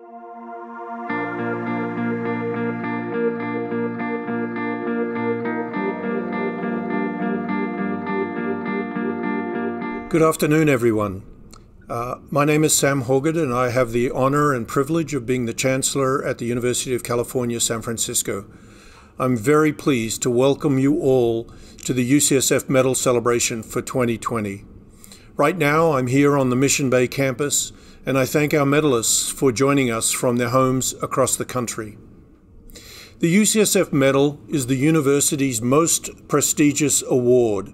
Good afternoon, everyone. My name is Sam Hawgood, and I have the honor and privilege of being the Chancellor at the University of California, San Francisco. I'm very pleased to welcome you all to the UCSF Medal celebration for 2020. Right now, I'm here on the Mission Bay campus, and I thank our medalists for joining us from their homes across the country. The UCSF Medal is the university's most prestigious award.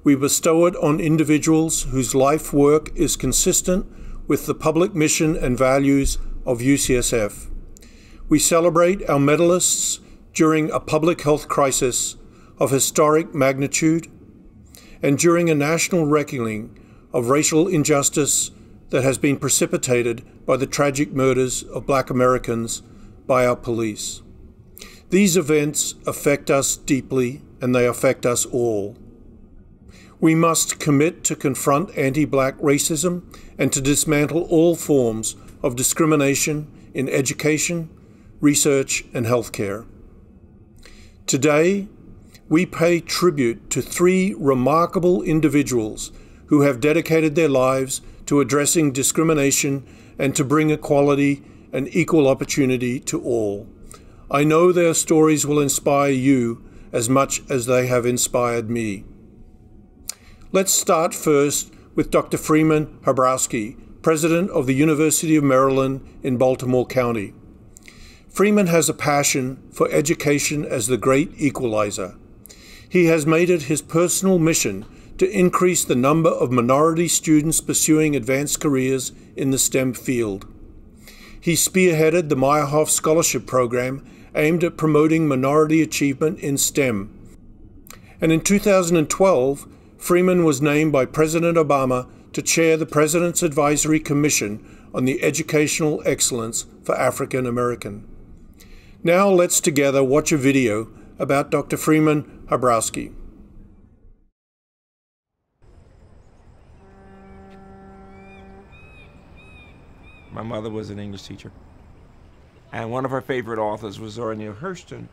We bestow it on individuals whose life work is consistent with the public mission and values of UCSF. We celebrate our medalists during a public health crisis of historic magnitude and during a national reckoning of racial injustice that has been precipitated by the tragic murders of Black Americans by our police. These events affect us deeply, and they affect us all. We must commit to confront anti-Black racism and to dismantle all forms of discrimination in education, research, and healthcare. Today, we pay tribute to three remarkable individuals who have dedicated their lives to addressing discrimination and to bring equality and equal opportunity to all. I know their stories will inspire you as much as they have inspired me. Let's start first with Dr. Freeman Habrowski, President of the University of Maryland in Baltimore County. Freeman has a passion for education as the great equalizer. He has made it his personal mission to increase the number of minority students pursuing advanced careers in the STEM field. He spearheaded the Myhoff Scholarship Program aimed at promoting minority achievement in STEM. And in 2012, Freeman was named by President Obama to chair the President's Advisory Commission on the Educational Excellence for African American. Now let's together watch a video about Dr. Freeman Habrowski. My mother was an English teacher, and one of her favorite authors was Zora Neale Hurston,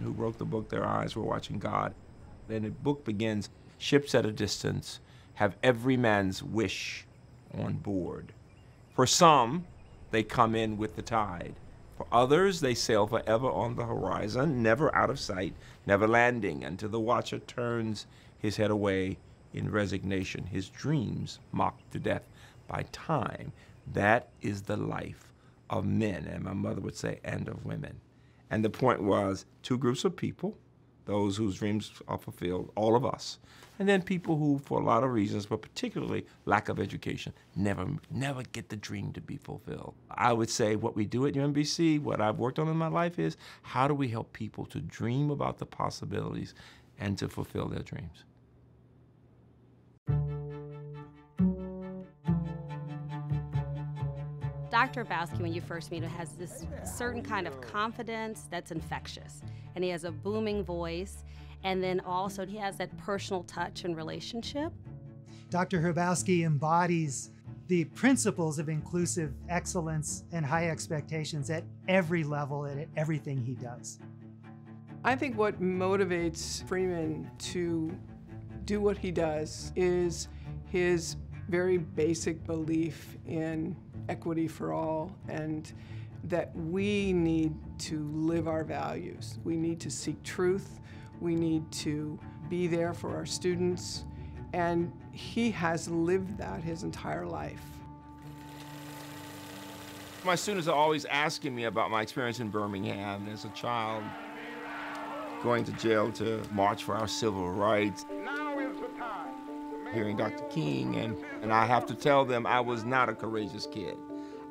who wrote the book Their Eyes Were Watching God. And the book begins, "Ships at a distance have every man's wish on board. For some, they come in with the tide. For others, they sail forever on the horizon, never out of sight, never landing until the watcher turns his head away in resignation, his dreams mocked to death by time. That is the life of men," and my mother would say, "and of women." And the point was, two groups of people, those whose dreams are fulfilled, all of us, and then people who, for a lot of reasons, but particularly lack of education, never get the dream to be fulfilled. I would say what we do at UMBC, what I've worked on in my life is, how do we help people to dream about the possibilities and to fulfill their dreams? Dr. Hrabowski, when you first meet him, has this certain kind of confidence that's infectious. And he has a booming voice. And then also he has that personal touch and relationship. Dr. Hrabowski embodies the principles of inclusive excellence and high expectations at every level and at everything he does. I think what motivates Freeman to do what he does is his very basic belief in equity for all, and that we need to live our values. We need to seek truth. We need to be there for our students. And he has lived that his entire life. My students are always asking me about my experience in Birmingham as a child, going to jail to march for our civil rights. Now is the time. Hearing Dr. King, and I have to tell them I was not a courageous kid.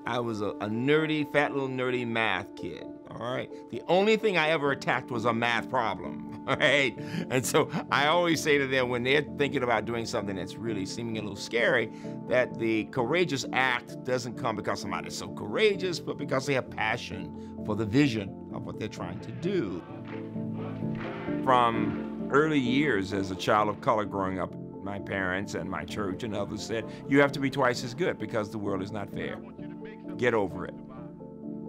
I was a nerdy, fat little nerdy math kid, all right? The only thing I ever attacked was a math problem, all right? And so I always say to them when they're thinking about doing something that's really seeming a little scary, that the courageous act doesn't come because somebody's so courageous, but because they have passion for the vision of what they're trying to do. From early years as a child of color growing up, my parents and my church and others said, you have to be twice as good because the world is not fair. Get over it.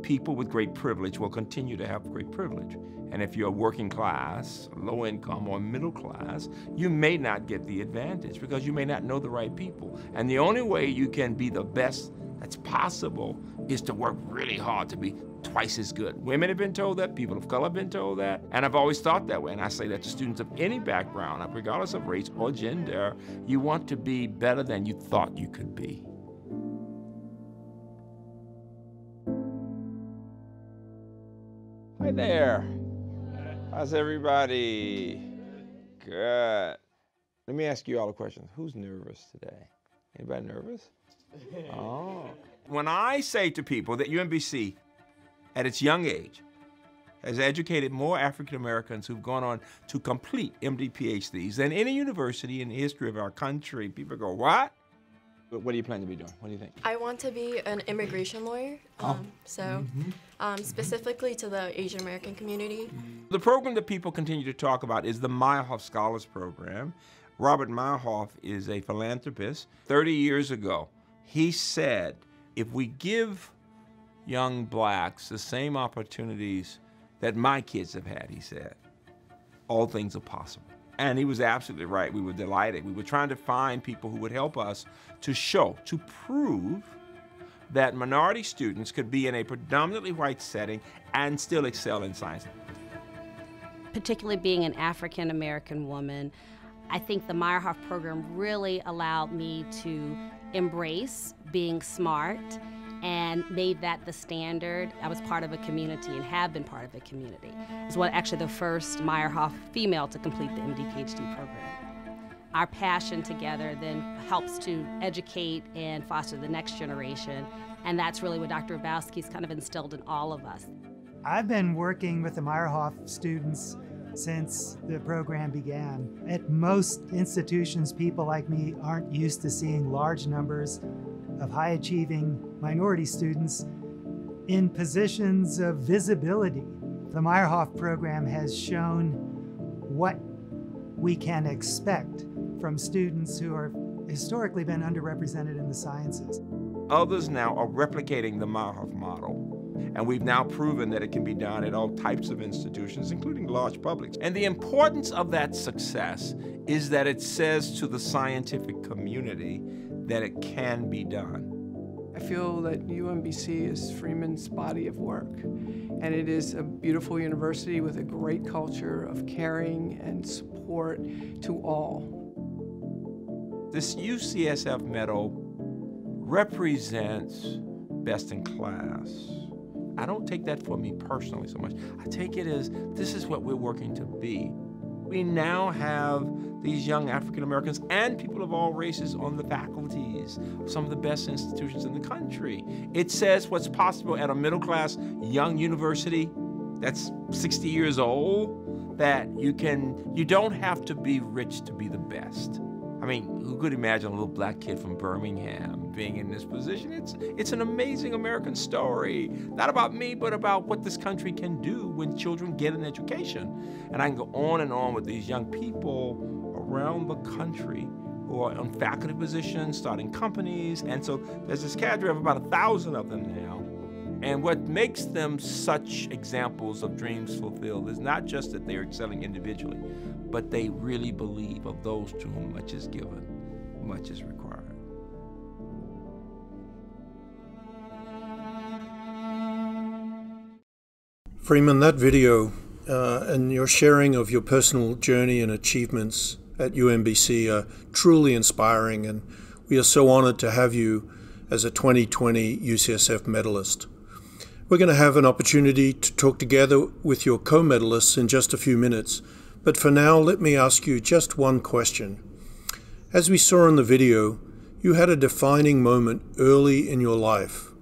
people with great privilege will continue to have great privilege. And if you're working class, low income, or middle class, you may not get the advantage because you may not know the right people. And the only way you can be the best that's possible is to work really hard to be twice as good. Women have been told that, people of color have been told that, and I've always thought that way. And I say that to students of any background, regardless of race or gender, you want to be better than you thought you could be. Hi there. How's everybody? Good. Let me ask you all a question. Who's nervous today? Anybody nervous? Oh. When I say to people that UMBC, at its young age, has educated more African Americans who've gone on to complete MD PhDs than any university in the history of our country, people go, what? What do you plan to be doing? What do you think? I want to be an immigration lawyer, specifically to the Asian American community. The program that people continue to talk about is the Myhoff Scholars Program. Robert Myhoff is a philanthropist. 30 years ago, he said, if we give young blacks the same opportunities that my kids have had, he said, all things are possible. And he was absolutely right. We were delighted. We were trying to find people who would help us to show, to prove that minority students could be in a predominantly white setting and still excel in science. Particularly being an African American woman, I think the Myhoff program really allowed me to embrace being smart and made that the standard. I was part of a community and have been part of a community. I was actually the first Myhoff female to complete the MD PhD program. Our passion together then helps to educate and foster the next generation, and that's really what Dr. Hrabowski's kind of instilled in all of us. I've been working with the Myhoff students since the program began. At most institutions, people like me aren't used to seeing large numbers of high-achieving minority students in positions of visibility. The Myhoff program has shown what we can expect from students who have historically been underrepresented in the sciences. Others now are replicating the Myhoff model. And we've now proven that it can be done at all types of institutions, including large publics. And the importance of that success is that it says to the scientific community that it can be done. I feel that UMBC is Freeman's body of work, and it is a beautiful university with a great culture of caring and support to all. This UCSF medal represents best in class. I don't take that for me personally so much. I take it as this is what we're working to be. We now have these young African Americans and people of all races on the faculties of some of the best institutions in the country. It says what's possible at a middle class young university that's 60 years old, that you don't have to be rich to be the best. I mean, who could imagine a little black kid from Birmingham being in this position? It's an amazing American story, not about me, but about what this country can do when children get an education. And I can go on with these young people around the country who are on faculty positions, starting companies. And so there's this cadre of about 1,000 of them now. And what makes them such examples of dreams fulfilled is not just that they're excelling individually, but they really believe of those to whom much is given, much is required. Freeman, that video and your sharing of your personal journey and achievements at UMBC are truly inspiring, and we are so honored to have you as a 2020 UCSF medalist. We're going to have an opportunity to talk together with your co-medalists in just a few minutes, but for now, let me ask you just one question. As we saw in the video, you had a defining moment early in your life.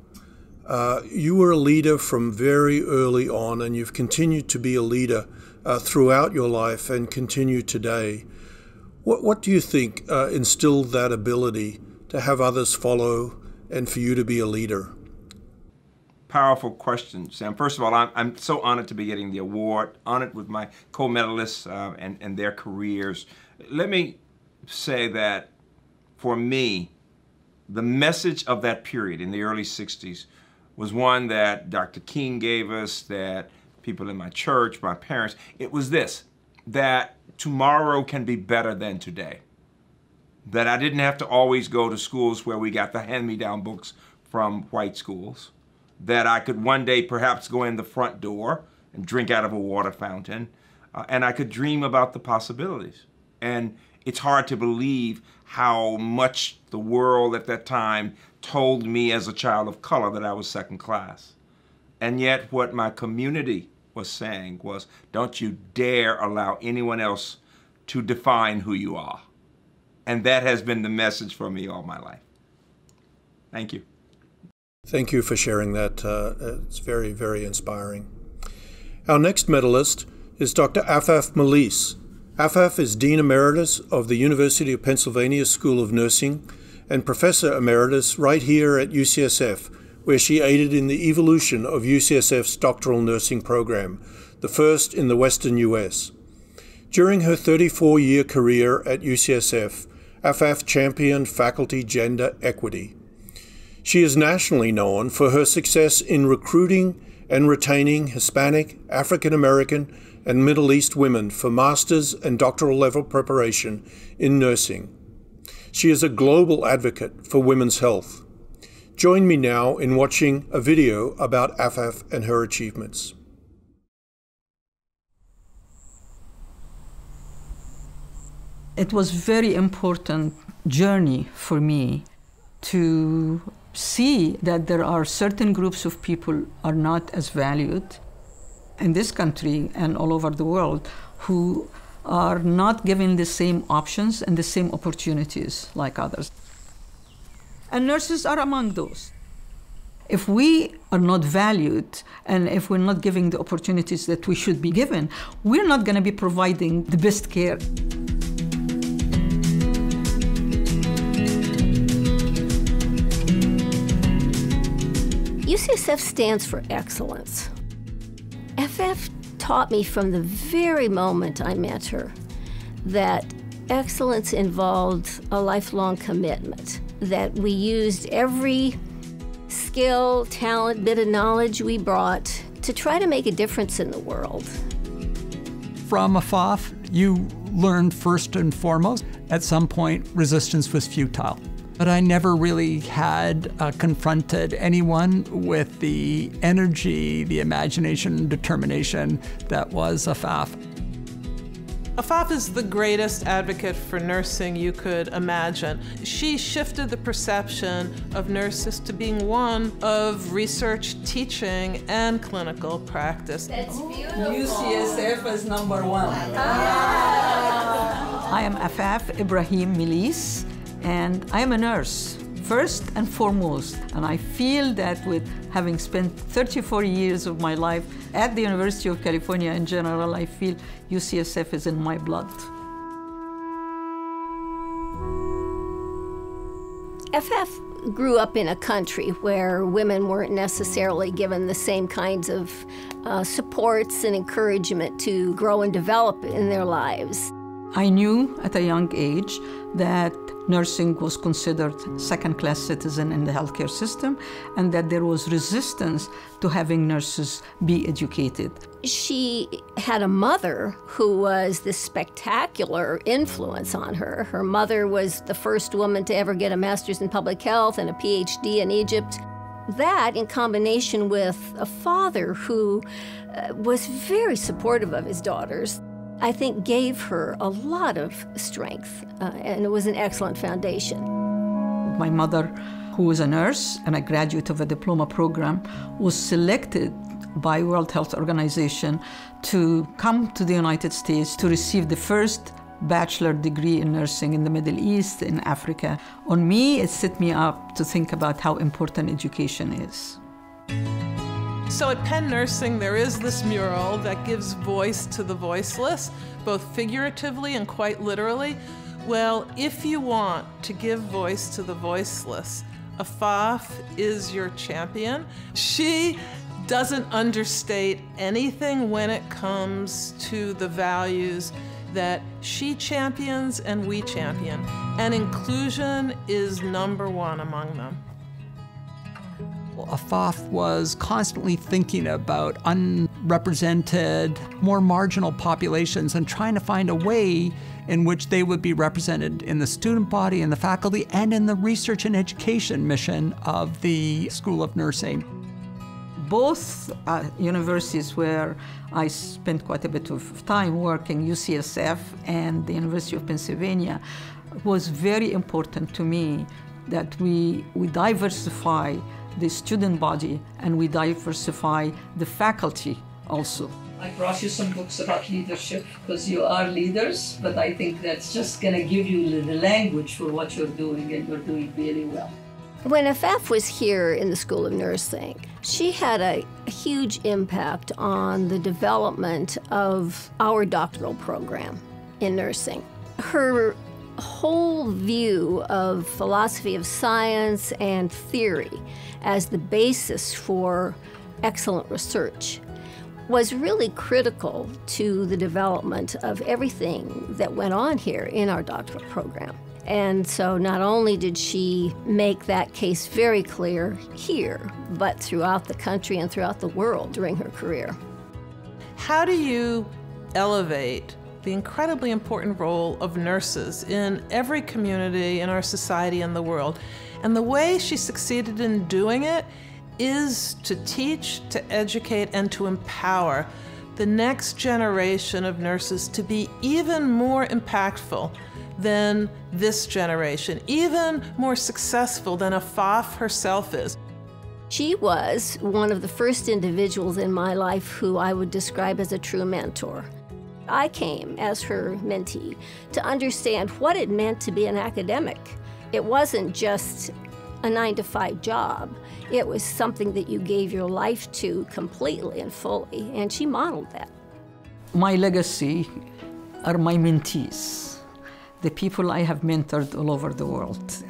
You were a leader from very early on, and you've continued to be a leader throughout your life and continue today. What do you think instilled that ability to have others follow and for you to be a leader? Powerful question, Sam. First of all, I'm so honored to be getting the award, honored with my co-medalists and their careers. Let me say that for me, the message of that period in the early 60s was one that Dr. King gave us, that people in my church, my parents. It was this, that tomorrow can be better than today. That I didn't have to always go to schools where we got the hand-me-down books from white schools. That I could one day perhaps go in the front door and drink out of a water fountain, and I could dream about the possibilities. And it's hard to believe how much the world at that time told me as a child of color that I was second class. And yet what my community was saying was, don't you dare allow anyone else to define who you are. And that has been the message for me all my life. Thank you. Thank you for sharing that. It's very, very inspiring. Our next medalist is Dr. Afaf Meleis. Afaf is Dean Emeritus of the University of Pennsylvania School of Nursing and Professor Emeritus right here at UCSF, where she aided in the evolution of UCSF's doctoral nursing program, the first in the Western U.S. During her 34-year career at UCSF, Afaf championed faculty gender equity. She is nationally known for her success in recruiting and retaining Hispanic, African American, and Middle East women for master's and doctoral level preparation in nursing. She is a global advocate for women's health. Join me now in watching a video about Afaf and her achievements. It was a very important journey for me to see that there are certain groups of people are not as valued in this country and all over the world who are not given the same options and the same opportunities like others. And nurses are among those. If we are not valued and if we're not giving the opportunities that we should be given, we're not going to be providing the best care. UCSF stands for excellence. Afaf taught me from the very moment I met her that excellence involved a lifelong commitment, that we used every skill, talent, bit of knowledge we brought to try to make a difference in the world. From Afaf, you learned first and foremost, at some point, resistance was futile. But I never really had confronted anyone with the energy, the imagination, determination that was Afaf. Afaf is the greatest advocate for nursing you could imagine. She shifted the perception of nurses to being one of research, teaching, and clinical practice. That's beautiful. UCSF is #1. I am Afaf Ibrahim Meleis, and I am a nurse, first and foremost. And I feel that with having spent 34 years of my life at the University of California in general, I feel UCSF is in my blood. Afaf grew up in a country where women weren't necessarily given the same kinds of supports and encouragement to grow and develop in their lives. I knew at a young age that nursing was considered second-class citizen in the healthcare system and that there was resistance to having nurses be educated. She had a mother who was this spectacular influence on her. Her mother was the first woman to ever get a master's in public health and a PhD in Egypt. That, in combination with a father who was very supportive of his daughters, I think gave her a lot of strength, and it was an excellent foundation. My mother, who was a nurse and a graduate of a diploma program, was selected by World Health Organization to come to the United States to receive the first bachelor degree in nursing in the Middle East, in Africa. On me, it set me up to think about how important education is. So at Penn Nursing, there is this mural that gives voice to the voiceless, both figuratively and quite literally. Well, if you want to give voice to the voiceless, Afaf is your champion. She doesn't understate anything when it comes to the values that she champions and we champion, and inclusion is #1 among them. Afaf was constantly thinking about unrepresented, more marginal populations and trying to find a way in which they would be represented in the student body, in the faculty, and in the research and education mission of the School of Nursing. Both universities where I spent quite a bit of time working, UCSF and the University of Pennsylvania, was very important to me that we diversify the student body and we diversify the faculty also. I brought you some books about leadership because you are leaders, but I think that's just going to give you the language for what you're doing, and you're doing really well. When Afaf was here in the School of Nursing, she had a huge impact on the development of our doctoral program in nursing. Her whole view of philosophy of science and theory as the basis for excellent research was really critical to the development of everything that went on here in our doctoral program. And so not only did she make that case very clear here, but throughout the country and throughout the world during her career. How do you elevate the incredibly important role of nurses in every community in our society and the world? And the way she succeeded in doing it is to teach, to educate, and to empower the next generation of nurses to be even more impactful than this generation, even more successful than Afaf herself is. She was one of the first individuals in my life who I would describe as a true mentor. I came as her mentee to understand what it meant to be an academic. It wasn't just a 9-to-5 job. It was something that you gave your life to completely and fully, and she modeled that. My legacy are my mentees, the people I have mentored all over the world.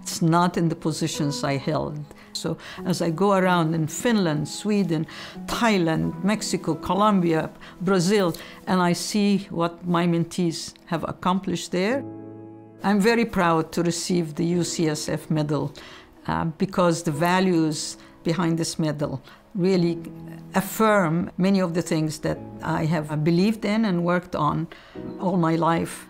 It's not in the positions I held. So as I go around in Finland, Sweden, Thailand, Mexico, Colombia, Brazil, and I see what my mentees have accomplished there, I'm very proud to receive the UCSF Medal because the values behind this medal really affirm many of the things that I have believed in and worked on all my life.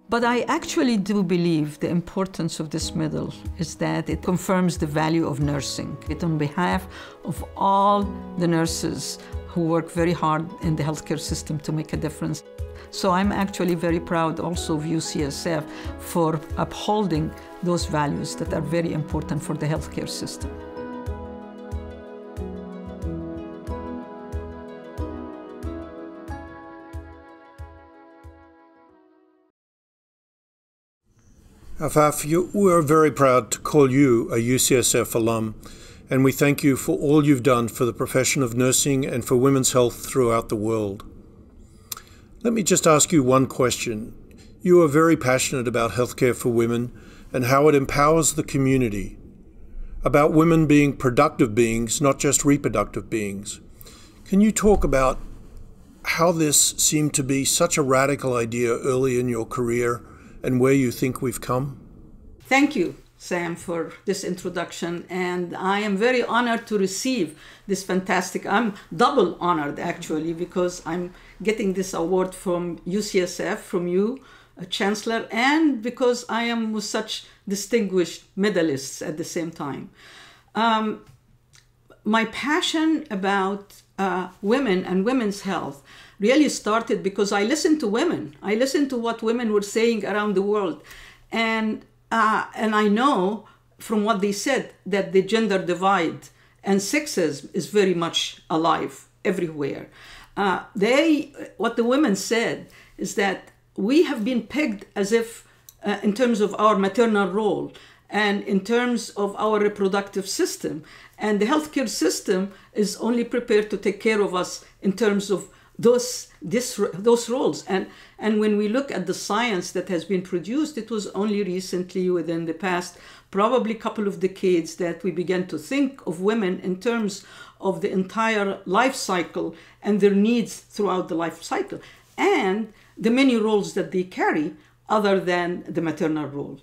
But I actually do believe the importance of this medal is that it confirms the value of nursing. It's on behalf of all the nurses who work very hard in the healthcare system to make a difference. So I'm actually very proud also of UCSF for upholding those values that are very important for the healthcare system. Afaf, we are very proud to call you a UCSF alum, and we thank you for all you've done for the profession of nursing and for women's health throughout the world. Let me just ask you one question. You are very passionate about healthcare for women and how it empowers the community, about women being productive beings, not just reproductive beings. Can you talk about how this seemed to be such a radical idea early in your career and where you think we've come? Thank you, Sam, for this introduction, and I am very honored to receive this fantastic, I'm double honored actually, because I'm getting this award from UCSF, from you, Chancellor, and because I am with such distinguished medalists at the same time. My passion about women and women's health really started because I listened to women. I listened to what women were saying around the world. And I know from what they said that the gender divide and sexism is very much alive everywhere. What the women said is that we have been pegged as if in terms of our maternal role and in terms of our reproductive system. And the healthcare system is only prepared to take care of us in terms of those roles. And when we look at the science that has been produced, it was only recently, within the past probably couple of decades, that we began to think of women in terms of the entire life cycle and their needs throughout the life cycle, and the many roles that they carry other than the maternal role.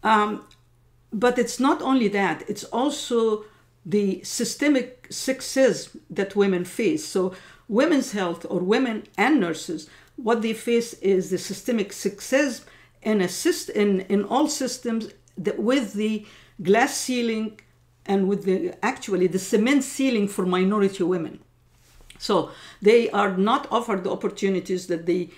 But it's not only that, it's also the systemic sexism that women face. So women's health, or women and nurses, what they face is the systemic sexism in all systems, with the glass ceiling and with the cement ceiling for minority women. So they are not offered the opportunities that they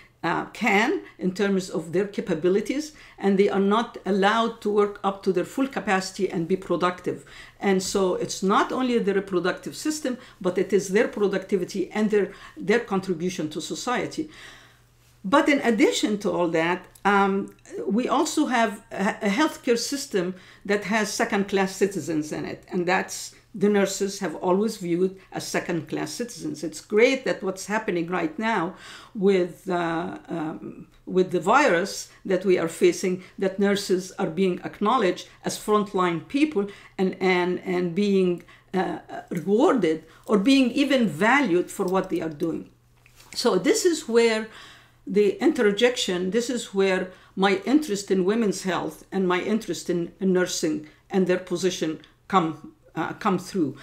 can in terms of their capabilities, and they are not allowed to work up to their full capacity and be productive. And so it's not only the reproductive system, but it is their productivity and their contribution to society. But in addition to all that, we also have a healthcare system that has second-class citizens in it, and that's the nurses have always viewed as second-class citizens. It's great that what's happening right now with the virus that we are facing, that nurses are being acknowledged as frontline people and being rewarded or being even valued for what they are doing. So this is where the interjection, this is where my interest in women's health and my interest in nursing and their position come through.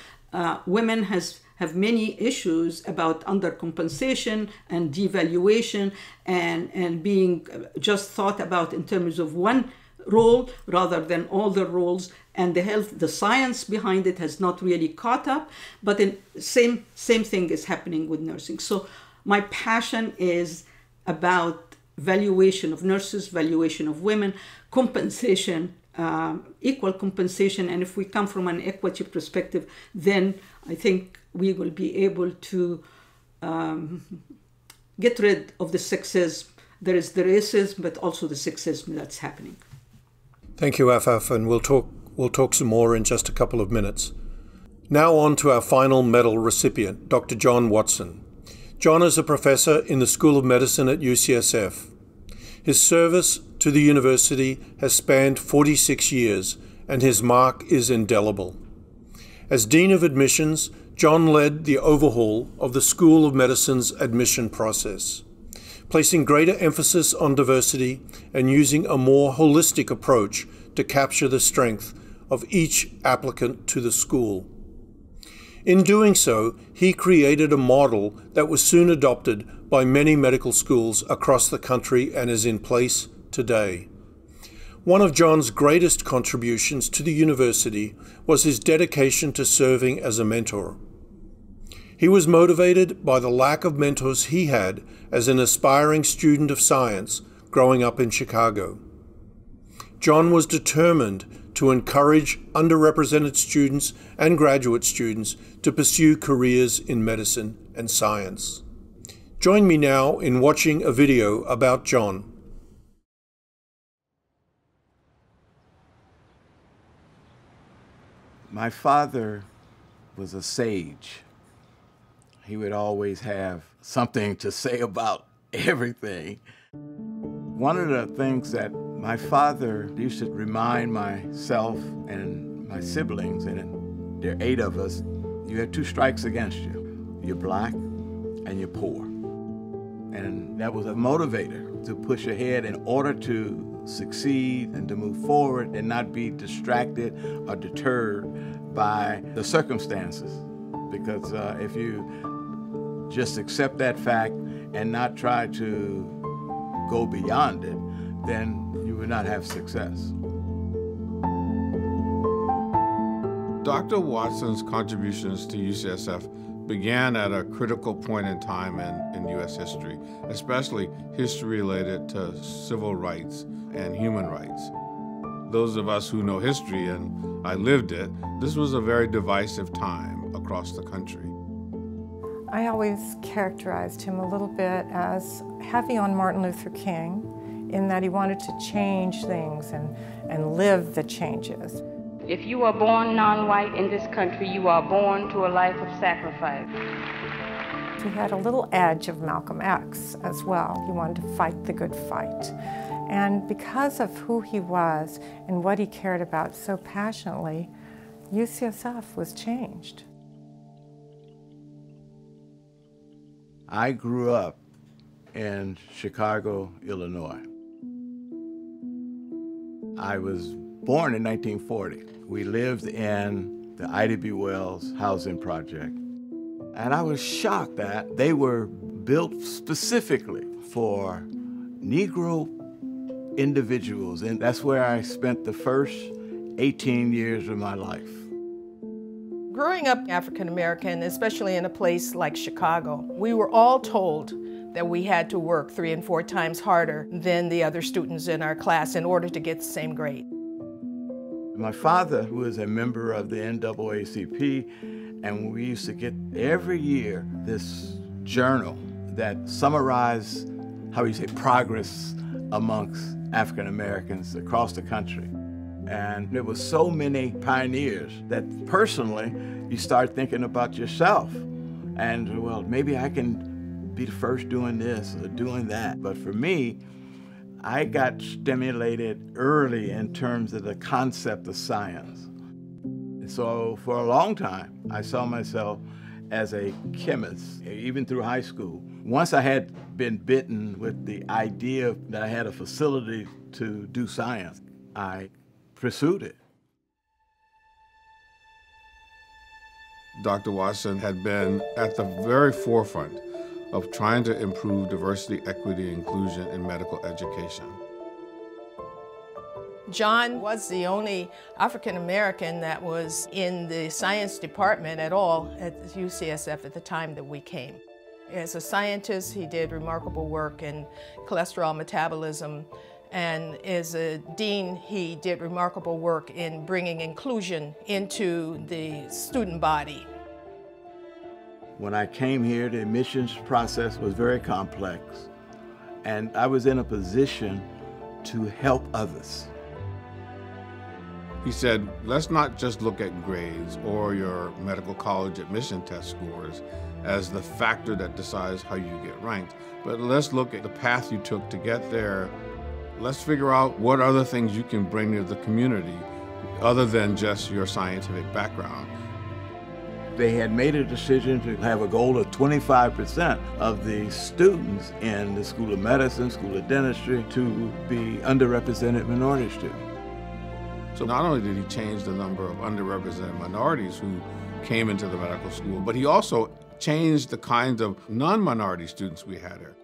Women have many issues about undercompensation and devaluation and being just thought about in terms of one role rather than all the roles, and the science behind it has not really caught up, but same thing is happening with nursing. So my passion is about valuation of nurses, valuation of women, compensation, equal compensation. And if we come from an equity perspective, then I think we will be able to get rid of the sexism. There is the racism, but also the sexism that's happening. Thank you, Afaf, and we'll talk some more in just a couple of minutes. Now on to our final medal recipient, Dr. John Watson. John is a professor in the School of Medicine at UCSF. His service to the university has spanned 46 years, and his mark is indelible. As Dean of Admissions, John led the overhaul of the School of Medicine's admission process, placing greater emphasis on diversity and using a more holistic approach to capture the strength of each applicant to the school. In doing so, he created a model that was soon adopted by many medical schools across the country and is in place today. One of John's greatest contributions to the university was his dedication to serving as a mentor. He was motivated by the lack of mentors he had as an aspiring student of science growing up in Chicago. John was determined to encourage underrepresented students and graduate students to pursue careers in medicine and science. Join me now in watching a video about John. My father was a sage. He would always have something to say about everything. One of the things that my father used to remind myself and my siblings, and there are 8 of us, you have 2 strikes against you. You're black and you're poor. And that was a motivator to push ahead in order to succeed and to move forward and not be distracted or deterred by the circumstances. Because if you just accept that fact and not try to go beyond it, then you will not have success. Dr. Watson's contributions to UCSF began at a critical point in time in U.S. history, especially history related to civil rights and human rights. Those of us who know history, and I lived it, this was a very divisive time across the country. I always characterized him a little bit as heavy on Martin Luther King, in that he wanted to change things and live the changes. If you are born non-white in this country, you are born to a life of sacrifice. He had a little edge of Malcolm X as well. He wanted to fight the good fight. And because of who he was and what he cared about so passionately, UCSF was changed. I grew up in Chicago, Illinois. I was born in 1940. We lived in the Ida B. Wells housing project. And I was shocked that they were built specifically for Negro individuals. And that's where I spent the first 18 years of my life. Growing up African American, especially in a place like Chicago, we were all told that we had to work 3 and 4 times harder than the other students in our class in order to get the same grade. My father was a member of the NAACP, and we used to get every year this journal that summarized, how you say, progress amongst African Americans across the country. And there were so many pioneers that personally, you start thinking about yourself. And, well, maybe I can be the first doing this or doing that. But for me, I got stimulated early in terms of the concept of science. So for a long time, I saw myself as a chemist, even through high school. Once I had been bitten with the idea that I had a facility to do science, I pursued it. Dr. Watson had been at the very forefront of trying to improve diversity, equity, and inclusion in medical education. John was the only African American that was in the science department at all at UCSF at the time that we came. As a scientist, he did remarkable work in cholesterol metabolism, and as a dean, he did remarkable work in bringing inclusion into the student body. When I came here, the admissions process was very complex, and I was in a position to help others. He said, let's not just look at grades or your medical college admission test scores as the factor that decides how you get ranked, but let's look at the path you took to get there. Let's figure out what other things you can bring to the community other than just your scientific background. They had made a decision to have a goal of 25% of the students in the School of Medicine, School of Dentistry to be underrepresented minority students. So not only did he change the number of underrepresented minorities who came into the medical school, but he also changed the kinds of non-minority students we had here.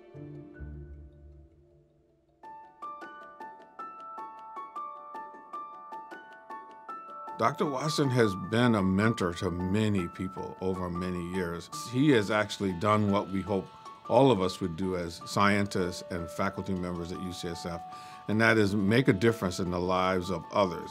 Dr. Watson has been a mentor to many people over many years. He has actually done what we hope all of us would do as scientists and faculty members at UCSF, and that is make a difference in the lives of others.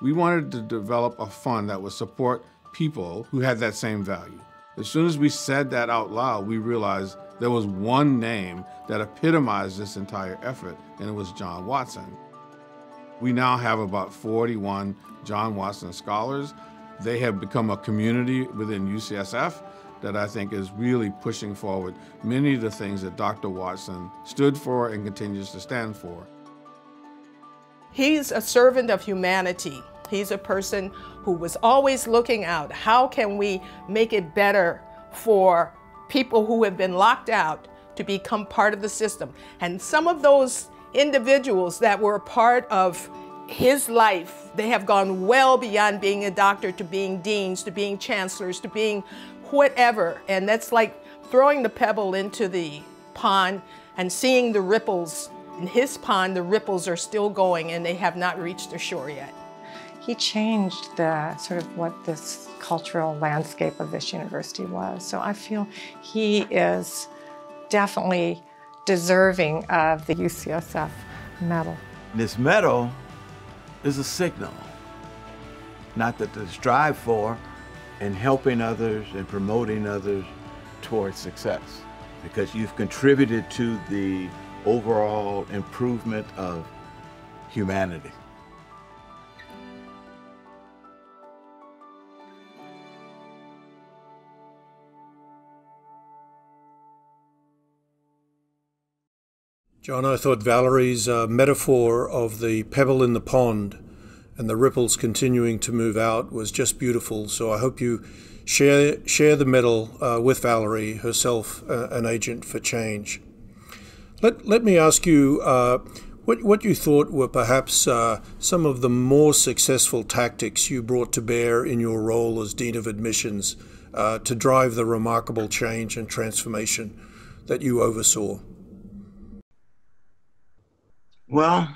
We wanted to develop a fund that would support people who had that same value. As soon as we said that out loud, we realized there was one name that epitomized this entire effort, and it was John Watson. We now have about 41 John Watson scholars. They have become a community within UCSF that I think is really pushing forward many of the things that Dr. Watson stood for and continues to stand for. He's a servant of humanity. He's a person who was always looking out. How can we make it better for people who have been locked out to become part of the system? And some of those individuals that were a part of his life, they have gone well beyond being a doctor to being deans, to being chancellors, to being whatever. And that's like throwing the pebble into the pond and seeing the ripples. In his pond, the ripples are still going and they have not reached the shore yet. He changed the sort of what this cultural landscape of this university was. So I feel he is definitely deserving of the UCSF medal. This medal is a signal, not that to strive for, and helping others and promoting others towards success, because you've contributed to the overall improvement of humanity. John, I thought Valerie's metaphor of the pebble in the pond and the ripples continuing to move out was just beautiful. So I hope you share the medal with Valerie, herself an agent for change. Let me ask you, What you thought were perhaps some of the more successful tactics you brought to bear in your role as Dean of Admissions to drive the remarkable change and transformation that you oversaw? Well,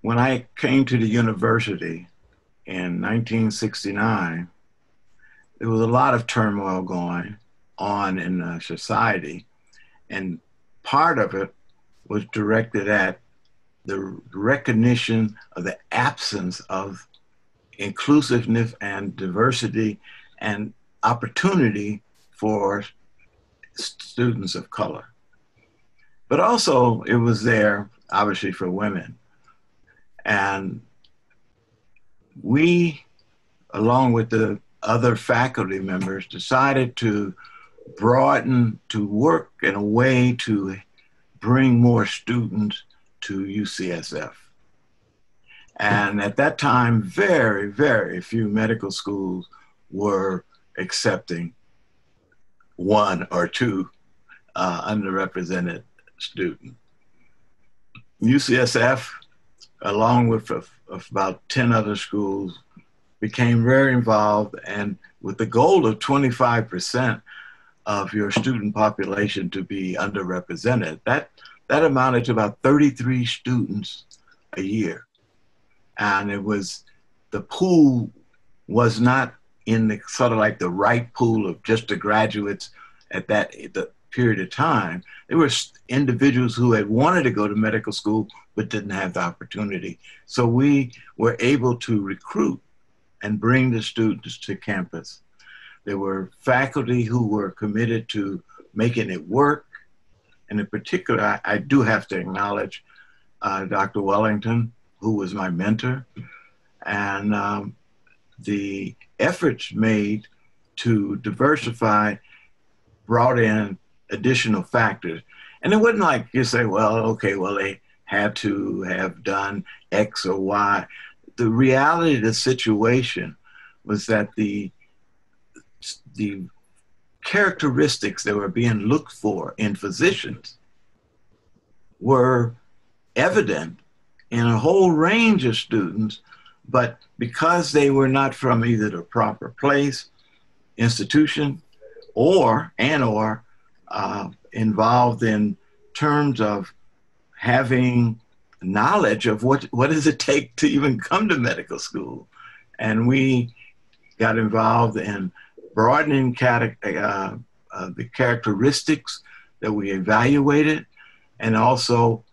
when I came to the university in 1969, there was a lot of turmoil going on in society, and part of it was directed at the recognition of the absence of inclusiveness and diversity and opportunity for students of color. But also it was there, obviously, for women. And we, along with the other faculty members, decided to broaden, to work in a way to bring more students to UCSF. And at that time, very, very few medical schools were accepting one or two underrepresented students. UCSF, along with about 10 other schools, became very involved, and with the goal of 25% of your student population to be underrepresented. That amounted to about 33 students a year. And it was, the pool was not in the sort of like the right pool of just the graduates at the period of time. There were individuals who had wanted to go to medical school but didn't have the opportunity. So we were able to recruit and bring the students to campus. There were faculty who were committed to making it work. And in particular, I do have to acknowledge Dr. Wellington, who was my mentor, and the efforts made to diversify brought in additional factors. And it wasn't like you say, well, okay, well, they had to have done X or Y. The reality of the situation was that the characteristics that were being looked for in physicians were evident in a whole range of students, but because they were not from either the proper place, institution, or involved in terms of having knowledge of what does it take to even come to medical school. And we got involved in broadening the characteristics that we evaluated, and also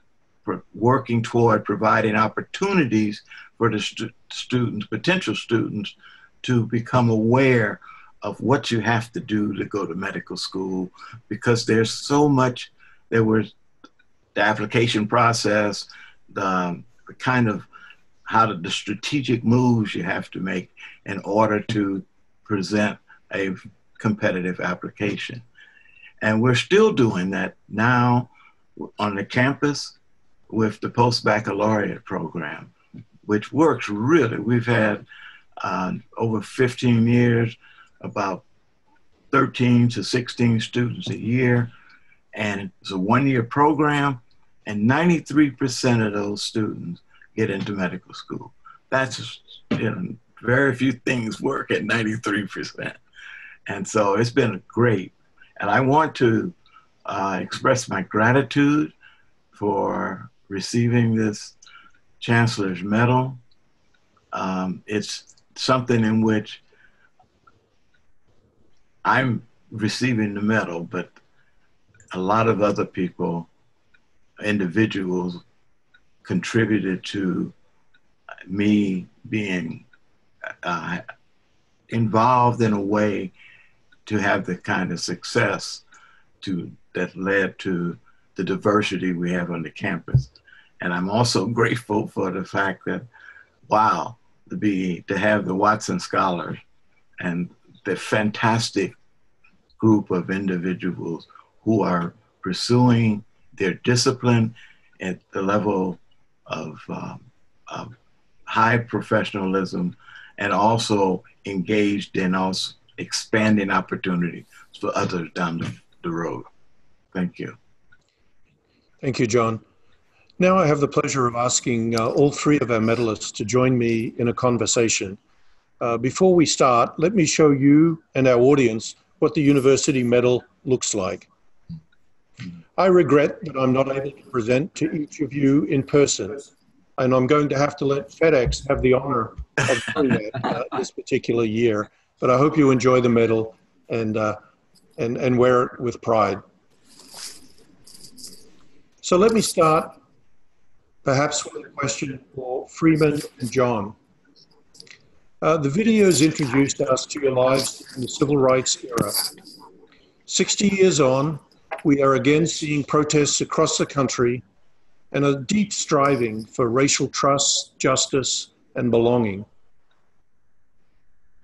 working toward providing opportunities for the students, potential students, to become aware of what you have to do to go to medical school, because there's so much. There was the application process, the kind of the strategic moves you have to make in order to present a competitive application. And we're still doing that now on the campus with the post-baccalaureate program, which works really. We've had over 15 years, about 13 to 16 students a year. And it's a one-year program, and 93% of those students get into medical school. That's, very few things work at 93%. And so it's been great. And I want to express my gratitude for receiving this Chancellor's Medal. It's something in which I'm receiving the medal, but a lot of other people, individuals, contributed to me being involved in a way to have the kind of success that led to the diversity we have on the campus. And I'm also grateful for the fact that, wow, to have the Watson Scholars and the fantastic group of individuals who are pursuing their discipline at the level of high professionalism, and also engaged in also expanding opportunities for others down the road. Thank you. Thank you, John. Now I have the pleasure of asking all three of our medalists to join me in a conversation. Before we start, let me show you and our audience what the University Medal looks like. I regret that I'm not able to present to each of you in person, and I'm going to have to let FedEx have the honor of doing that this particular year. But I hope you enjoy the medal and wear it with pride. So let me start perhaps with a question for Freeman and John. The videos introduced us to your lives in the civil rights era. 60 years on, we are again seeing protests across the country and a deep striving for racial trust, justice, and belonging.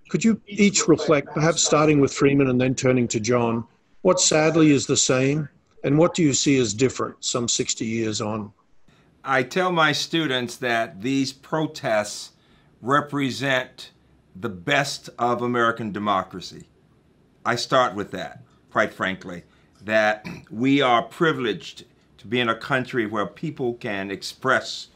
Could you each reflect, perhaps starting with Freeman and then turning to John, what sadly is the same and what do you see as different some 60 years on? I tell my students that these protests represent the best of American democracy. I start with that, quite frankly, that we are privileged to be in a country where people can express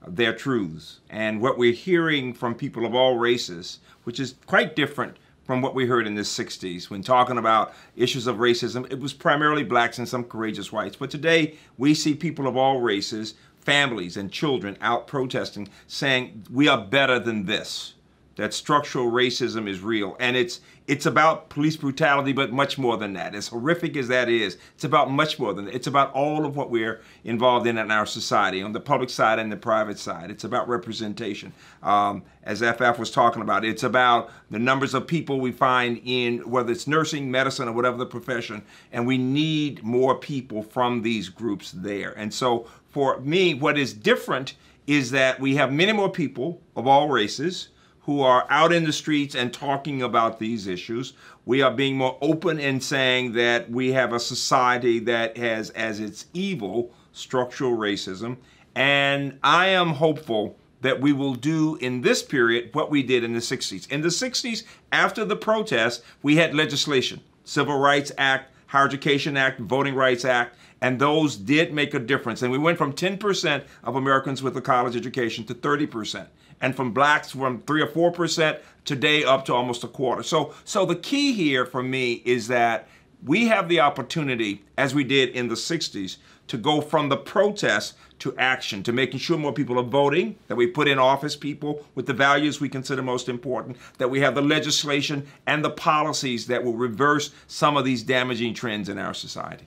their truths. And what we're hearing from people of all races, which is quite different from what we heard in the 60s when talking about issues of racism, it was primarily blacks and some courageous whites. But today we see people of all races, families and children out protesting, saying we are better than this, that structural racism is real. And it's about police brutality, but much more than that. As horrific as that is, it's about much more than that. It's about all of what we're involved in our society, on the public side and the private side. It's about representation. As Afaf was talking about, it's about the numbers of people we find in, whether it's nursing, medicine, or whatever the profession, and we need more people from these groups there. And so for me, what is different is that we have many more people of all races who are out in the streets and talking about these issues. We are being more open in saying that we have a society that has as its evil structural racism. And I am hopeful that we will do in this period what we did in the 60s. In the 60s, after the protests, we had legislation, Civil Rights Act, Higher Education Act, Voting Rights Act, and those did make a difference. And we went from 10% of Americans with a college education to 30%. And from blacks from 3 or 4% today up to almost a quarter. So the key here for me is that we have the opportunity, as we did in the 60s, to go from the protest to action, to making sure more people are voting, that we put in office people with the values we consider most important, that we have the legislation and the policies that will reverse some of these damaging trends in our society.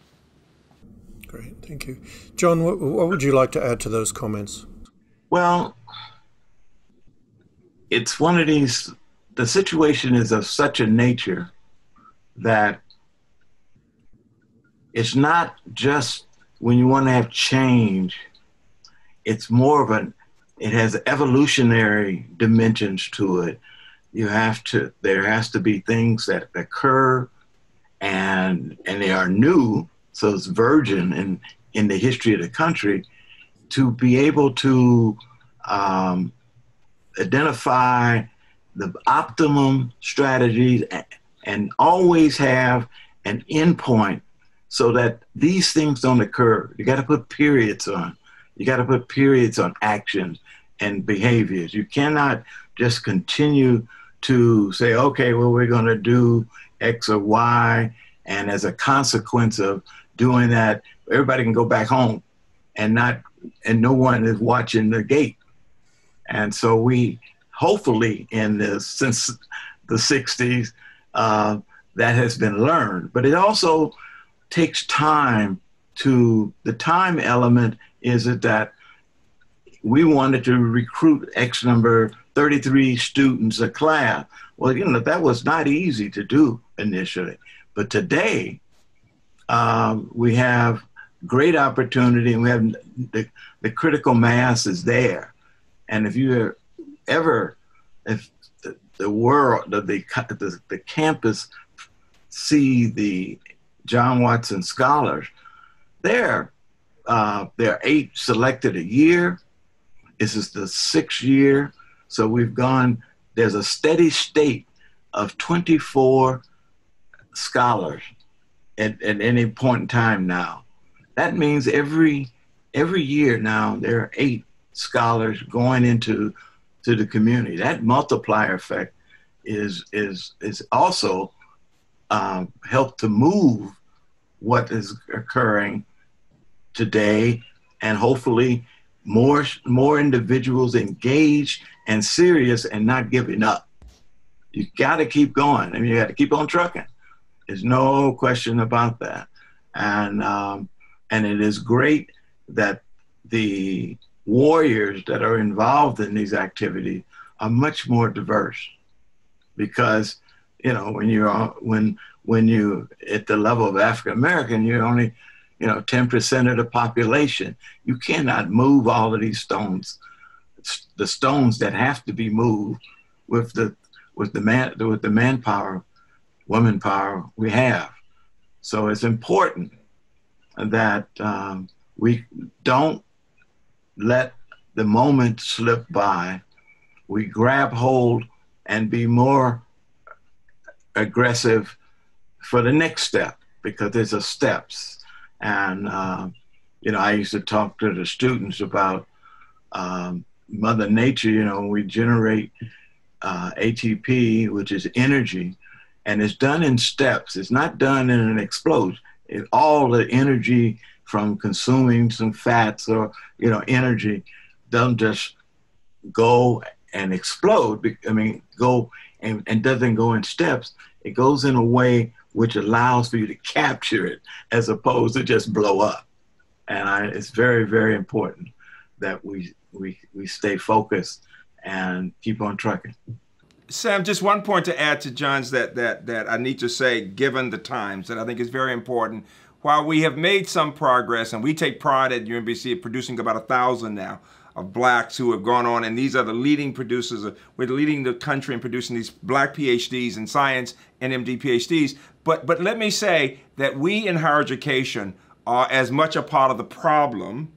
Great, thank you. John, what would you like to add to those comments? Well, it's one of these, the situation is of such a nature that it's not just when you want to have change, it's more of it has evolutionary dimensions to it. There has to be things that occur and they are new, so it's virgin in the history of the country, to be able to identify the optimum strategies and always have an endpoint so that these things don't occur. You got to put periods on. You got to put periods on actions and behaviors. You cannot just continue to say, okay, well, we're going to do X or Y, and as a consequence of doing that, everybody can go back home and no one is watching the gate. And so we, hopefully since the 60s, that has been learned. But it also takes time the time element is that we wanted to recruit X number, 33 students a class. Well, that was not easy to do initially. But today, we have great opportunity and we have the critical mass is there. And if the world, the campus see the John Watson scholars, there are 8 selected a year. This is the 6th year. So there's a steady state of 24 scholars at any point in time now. That means every every year now there are 8 scholars going into the community. That multiplier effect is also helped to move what is occurring today, and hopefully more individuals engaged and serious and not giving up. You got to keep going. I mean, you got to keep on trucking. There's no question about that. And it is great that the warriors that are involved in these activities are much more diverse, because when you at the level of African American, you're only 10% of the population. You cannot move all of these stones, the stones that have to be moved with the manpower, woman power we have. So it's important that we don't let the moment slip by. We grab hold and be more aggressive for the next step, because there's a steps. And I used to talk to the students about Mother Nature. We generate ATP, which is energy, and it's done in steps. It's not done in an explosion. All the energy from consuming some fats or energy doesn't just go and explode. Go and doesn't go in steps. It goes in a way which allows for you to capture it as opposed to just blow up. And it's very, very important that we stay focused and keep on trucking. Sam, just one point to add to John's that I need to say, given the times, that I think is very important. While we have made some progress, and we take pride at UMBC of producing about 1,000 now of blacks who have gone on, and these are the leading producers. We're leading the country in producing these black PhDs in science and MD PhDs. But let me say that we in higher education are as much a part of the problem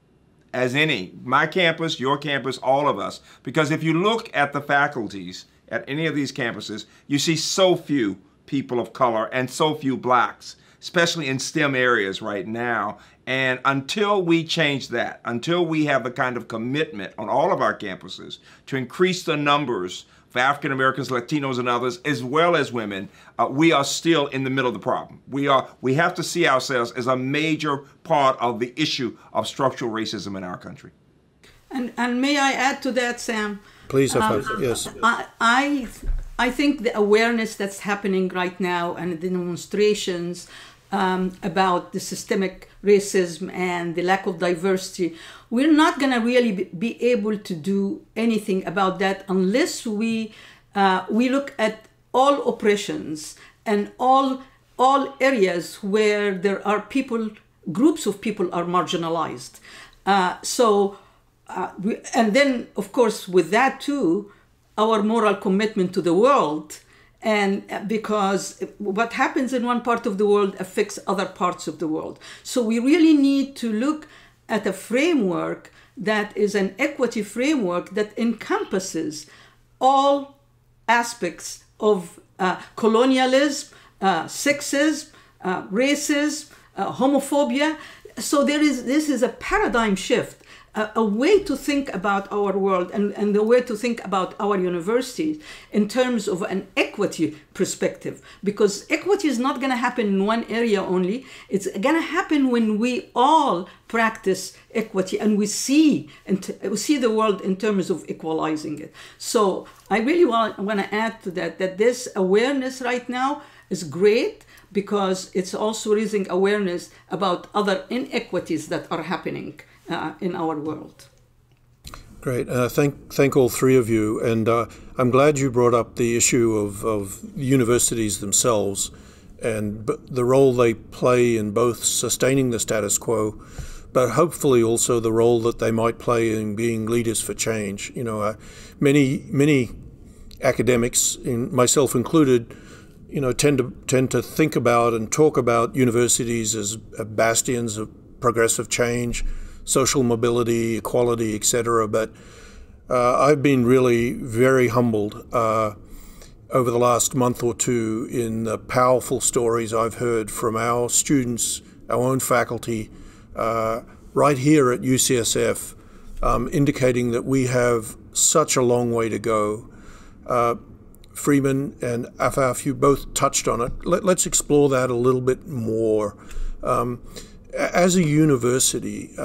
as any. My campus, your campus, all of us. Because if you look at the faculties at any of these campuses, you see so few people of color and so few blacks, especially in STEM areas right now. And until we change that, until we have the kind of commitment on all of our campuses to increase the numbers for African Americans, Latinos, and others, as well as women, we are still in the middle of the problem. We have to see ourselves as a major part of the issue of structural racism in our country. And may I add to that, Sam? Please, Afaf, yes. I think the awareness that's happening right now and the demonstrations about the systemic racism and the lack of diversity, we're not going to really be able to do anything about that unless we look at all oppressions and all areas where there are groups of people are marginalized. And then, of course, with that too, our moral commitment to the world, and because what happens in one part of the world affects other parts of the world. So we really need to look at a framework that is an equity framework that encompasses all aspects of colonialism, sexism, racism, homophobia. So this is a paradigm shift. A way to think about our world and the way to think about our universities in terms of an equity perspective. Because equity is not going to happen in one area only. It's going to happen when we all practice equity and we see the world in terms of equalizing it. So I really want to add to that this awareness right now is great, because it's also raising awareness about other inequities that are happening in our world. Great. Thank all three of you. And I'm glad you brought up the issue of universities themselves and the role they play in both sustaining the status quo, but hopefully also the role that they might play in being leaders for change. Many academics, myself included, tend to think about and talk about universities as bastions of progressive change, social mobility, equality, etc. But I've been really very humbled over the last month or two in the powerful stories I've heard from our students, our own faculty, right here at UCSF, indicating that we have such a long way to go. Freeman and Afaf, you both touched on it. Let's explore that a little bit more. As a university,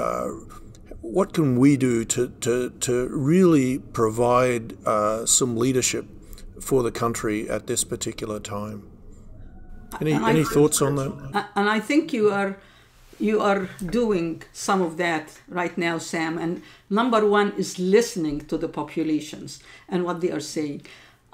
what can we do to really provide some leadership for the country at this particular time? Any thoughts on that? And I think you are doing some of that right now, Sam. And number one is listening to the populations and what they are saying.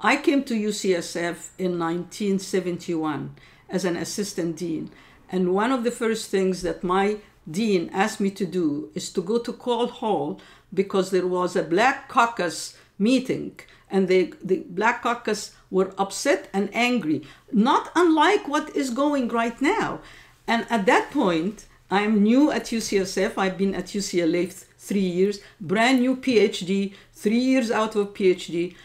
I came to UCSF in 1971 as an assistant dean. And one of the first things that my dean asked me to do is to go to Cole Hall because there was a Black Caucus meeting. And the Black Caucus were upset and angry, not unlike what is going right now. And at that point, I'm new at UCSF. I've been at UCLA 3 years, brand new PhD, 3 years out of PhD.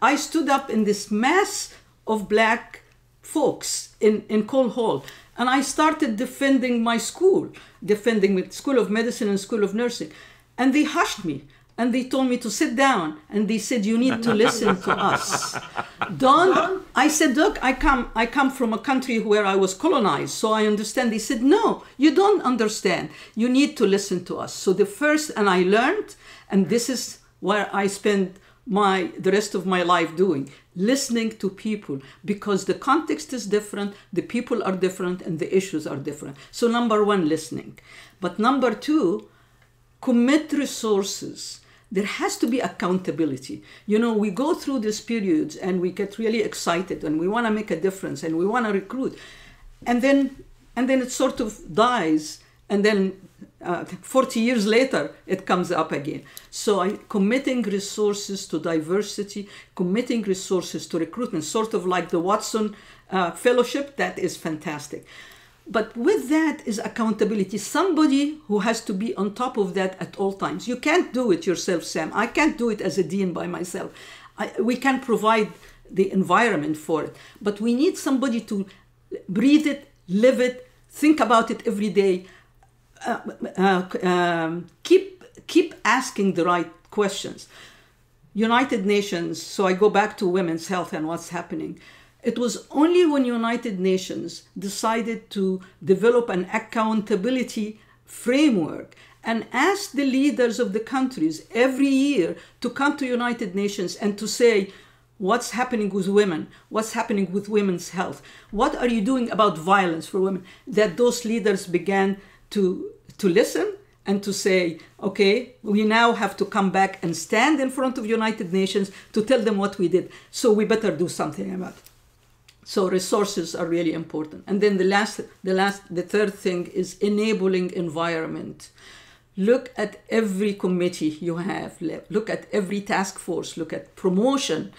I stood up in this mass of Black folks in Cole Hall, and I started defending my school, defending the School of Medicine and School of Nursing. And they hushed me. And they told me to sit down, and they said, you need to listen to us. I said, look, I come from a country where I was colonized, so I understand. They said, no, you don't understand. You need to listen to us. So the first, and I learned, and this is where I spend the rest of my life doing, listening to people, because the context is different, the people are different, and the issues are different. So number one, listening. But number two, commit resources. There has to be accountability. You know, we go through these periods and we get really excited and we want to make a difference and we want to recruit. And then it sort of dies. And then 40 years later, it comes up again. So committing resources to diversity, committing resources to recruitment, sort of like the Watson Fellowship, that is fantastic. But with that is accountability. Somebody who has to be on top of that at all times. You can't do it yourself, Sam. I can't do it as a dean by myself. We can provide the environment for it. But we need somebody to breathe it, live it, think about it every day. Keep asking the right questions. United Nations, so I go back to women's health and what's happening. It was only when United Nations decided to develop an accountability framework and ask the leaders of the countries every year to come to United Nations and to say, what's happening with women? What's happening with women's health? What are you doing about violence for women? That those leaders began to listen and to say, okay, we now have to come back and stand in front of United Nations to tell them what we did. So we better do something about it. So resources are really important. And then the third thing is enabling environment. Look at every committee you have. Look at every task force. Look at promotion.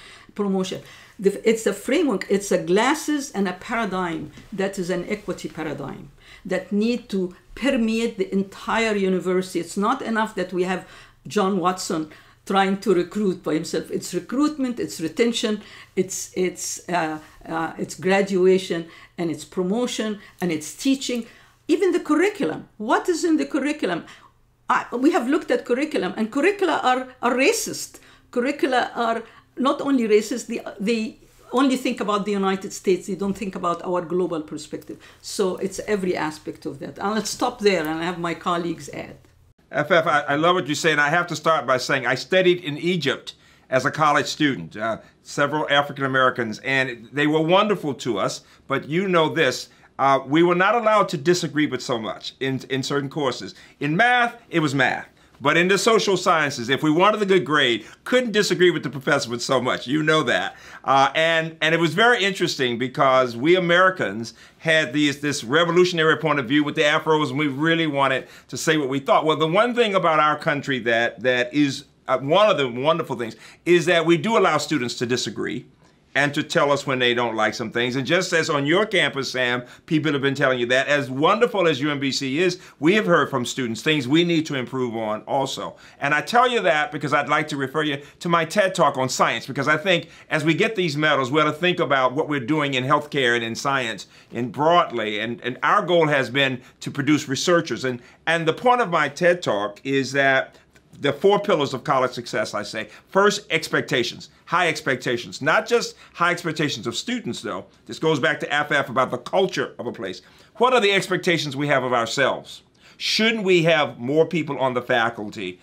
It's a framework. It's a glasses and a paradigm that is an equity paradigm that need to permeate the entire university. It's not enough that we have John Watson trying to recruit by himself. It's recruitment, it's retention, it's graduation, and it's promotion, and it's teaching. Even the curriculum. What is in the curriculum? We have looked at curriculum, and curricula are racist. Curricula are not only racist, they only think about the United States. They don't think about our global perspective. So it's every aspect of that. And let's stop there and have my colleagues add. Afaf, I love what you say, and I have to start by saying I studied in Egypt as a college student, several African Americans, and they were wonderful to us, but you know this, we were not allowed to disagree with so much in certain courses. In math, it was math. But in the social sciences, if we wanted a good grade, couldn't disagree with the professor with so much. You know that. And it was very interesting because we Americans had this revolutionary point of view with the Afros, and we really wanted to say what we thought. Well, the one thing about our country that is one of the wonderful things is that we do allow students to disagree. and to tell us when they don't like some things. And just as on your campus, Sam, people have been telling you that, as wonderful as UMBC is, we have heard from students things we need to improve on also. And I tell you that because I'd like to refer you to my TED Talk on science, because I think as we get these medals, we ought to think about what we're doing in healthcare and in science and broadly. And our goal has been to produce researchers. And the point of my TED Talk is that the 4 pillars of college success, I say. First, expectations, high expectations. Not just high expectations of students, though. This goes back to Afaf about the culture of a place. What are the expectations we have of ourselves? Shouldn't we have more people on the faculty?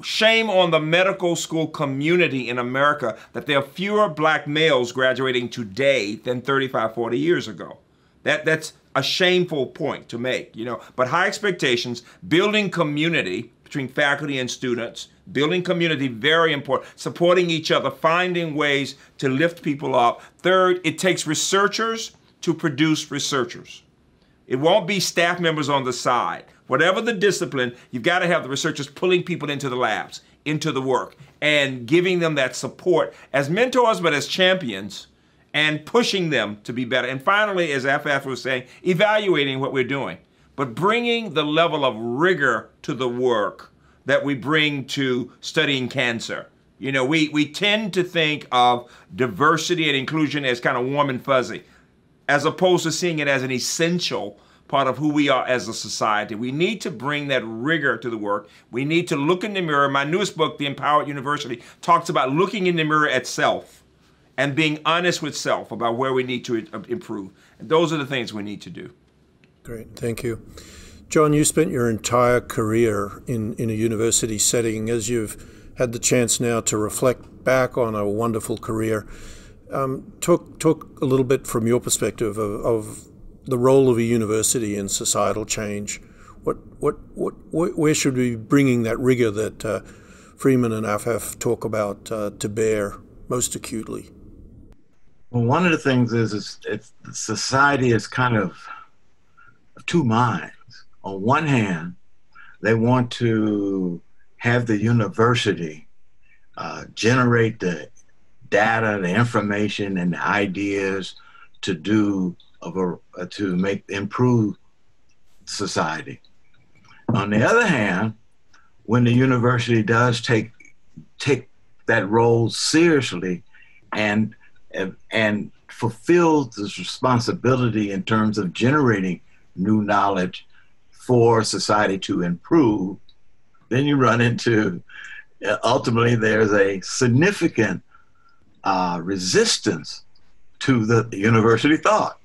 Shame on the medical school community in America that there are fewer black males graduating today than 35, 40 years ago. That's a shameful point to make, you know. But high expectations, building community between faculty and students, building community, very important, supporting each other, finding ways to lift people up. Third, it takes researchers to produce researchers. It won't be staff members on the side. Whatever the discipline, you've got to have the researchers pulling people into the labs, into the work, and giving them that support as mentors, but as champions, and pushing them to be better. And finally, as Afaf was saying, evaluating what we're doing, but bringing the level of rigor to the work that we bring to studying cancer. You know, we tend to think of diversity and inclusion as kind of warm and fuzzy, as opposed to seeing it as an essential part of who we are as a society. We need to bring that rigor to the work. We need to look in the mirror. My newest book, The Empowered University, talks about looking in the mirror at self and being honest with self about where we need to improve. And those are the things we need to do. Great, thank you. John, you spent your entire career in a university setting. As you've had the chance now to reflect back on a wonderful career, talk a little bit from your perspective of the role of a university in societal change. Where should we be bringing that rigor that Freeman and Afaf talk about to bear most acutely? Well, one of the things is society is kind of two minds. On one hand, they want to have the university generate the data, the information, and the ideas to improve society. On the other hand, when the university does take that role seriously and fulfills this responsibility in terms of generating new knowledge for society to improve, then you run into, ultimately there's a significant resistance to the university thought.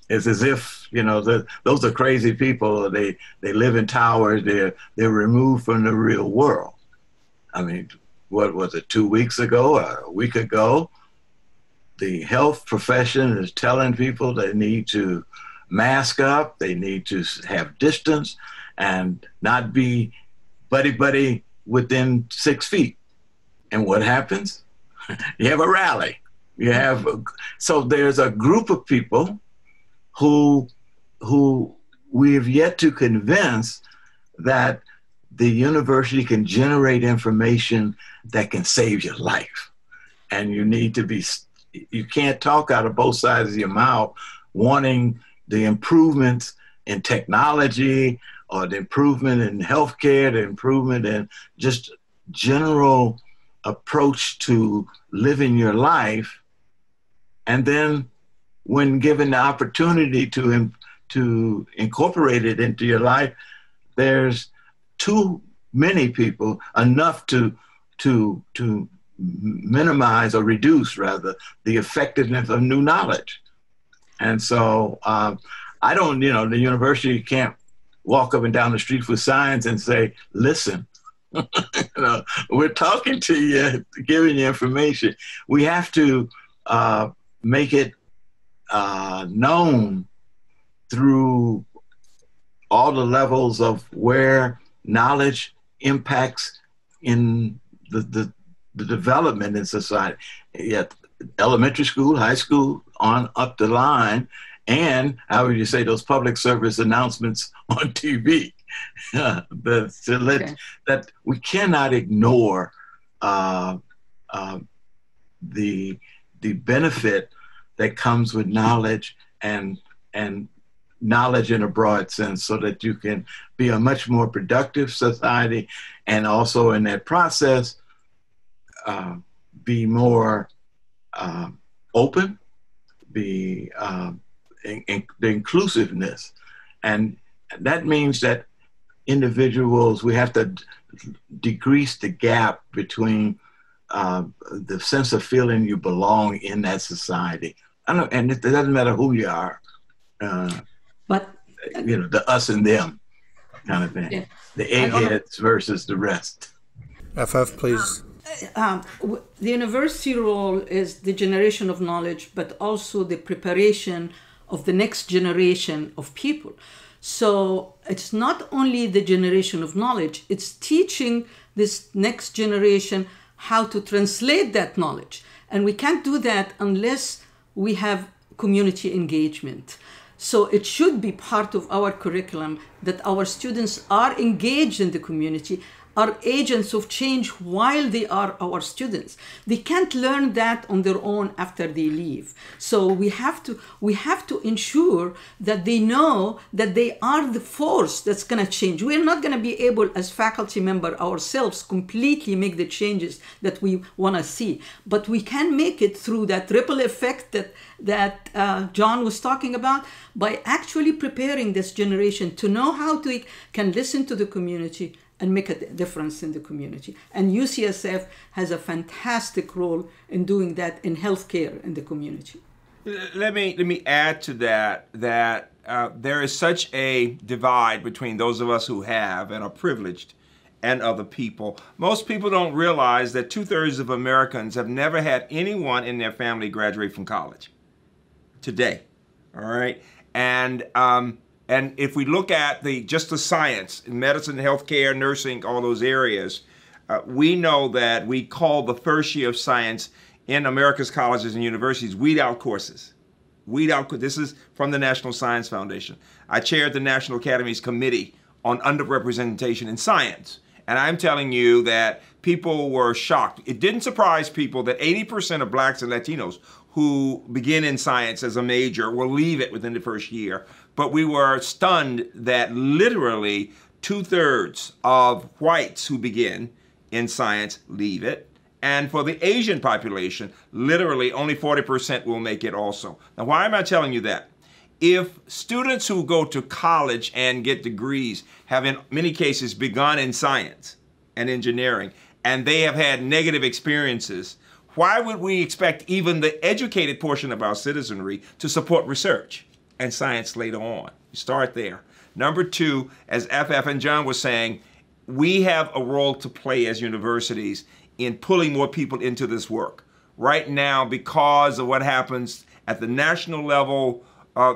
It's as if, you know, those are crazy people. They live in towers. They're removed from the real world. I mean, what was it, 2 weeks ago, or a week ago? The health profession is telling people they need to mask up, they need to have distance, and not be buddy-buddy within 6 feet. And what happens? You have a rally. So there's a group of people who we have yet to convince that the university can generate information that can save your life. And you can't talk out of both sides of your mouth wanting the improvements in technology or the improvement in healthcare, the improvement in just general approach to living your life. And then when given the opportunity to incorporate it into your life, there's too many people, enough to minimize or reduce, rather, the effectiveness of new knowledge. And so I don't, you know, the university can't walk up and down the street with signs and say, listen, you know, we're talking to you, giving you information. We have to make it known through all the levels of where knowledge impacts in the development in society. Yet elementary school, high school, on up the line, and how would you say, those public service announcements on TV. That we cannot ignore the the benefit that comes with knowledge and knowledge in a broad sense, so that you can be a much more productive society, and also in that process be more open, be the inclusiveness. And that means that individuals, we have to decrease the gap between the sense of feeling you belong in that society. And it doesn't matter who you are, but you know, the us and them kind of thing. Yeah. The eggheads versus the rest. Afaf, please. The university role is the generation of knowledge, but also the preparation of the next generation of people. So it's not only the generation of knowledge, it's teaching this next generation how to translate that knowledge. And we can't do that unless we have community engagement. So it should be part of our curriculum that our students are engaged in the community, are agents of change while they are our students. They can't learn that on their own after they leave. So we have to ensure that they know that they are the force that's going to change. We're not going to be able, as faculty member ourselves, completely make the changes that we want to see. But we can make it through that ripple effect that John was talking about, by actually preparing this generation to know how to can listen to the community and make a difference in the community. And UCSF has a fantastic role in doing that in healthcare in the community. Let me add to that, there is such a divide between those of us who have and are privileged and other people. Most people don't realize that 2/3 of Americans have never had anyone in their family graduate from college today, all right? And if we look at just the science, medicine, healthcare, nursing, all those areas, we know that we call the first year of science in America's colleges and universities weed out courses. Weed out. This is from the National Science Foundation. I chaired the National Academy's Committee on Underrepresentation in Science. And I'm telling you that people were shocked. It didn't surprise people that 80% of blacks and Latinos who begin in science as a major will leave it within the first year. But we were stunned that literally 2/3 of whites who begin in science leave it. And for the Asian population, literally only 40% will make it also. Now, why am I telling you that? If students who go to college and get degrees have in many cases begun in science and engineering, and they have had negative experiences, why would we expect even the educated portion of our citizenry to support research and science later on? You start there. Number two, as Afaf and John were saying, we have a role to play as universities in pulling more people into this work. Right now, because of what happens at the national level,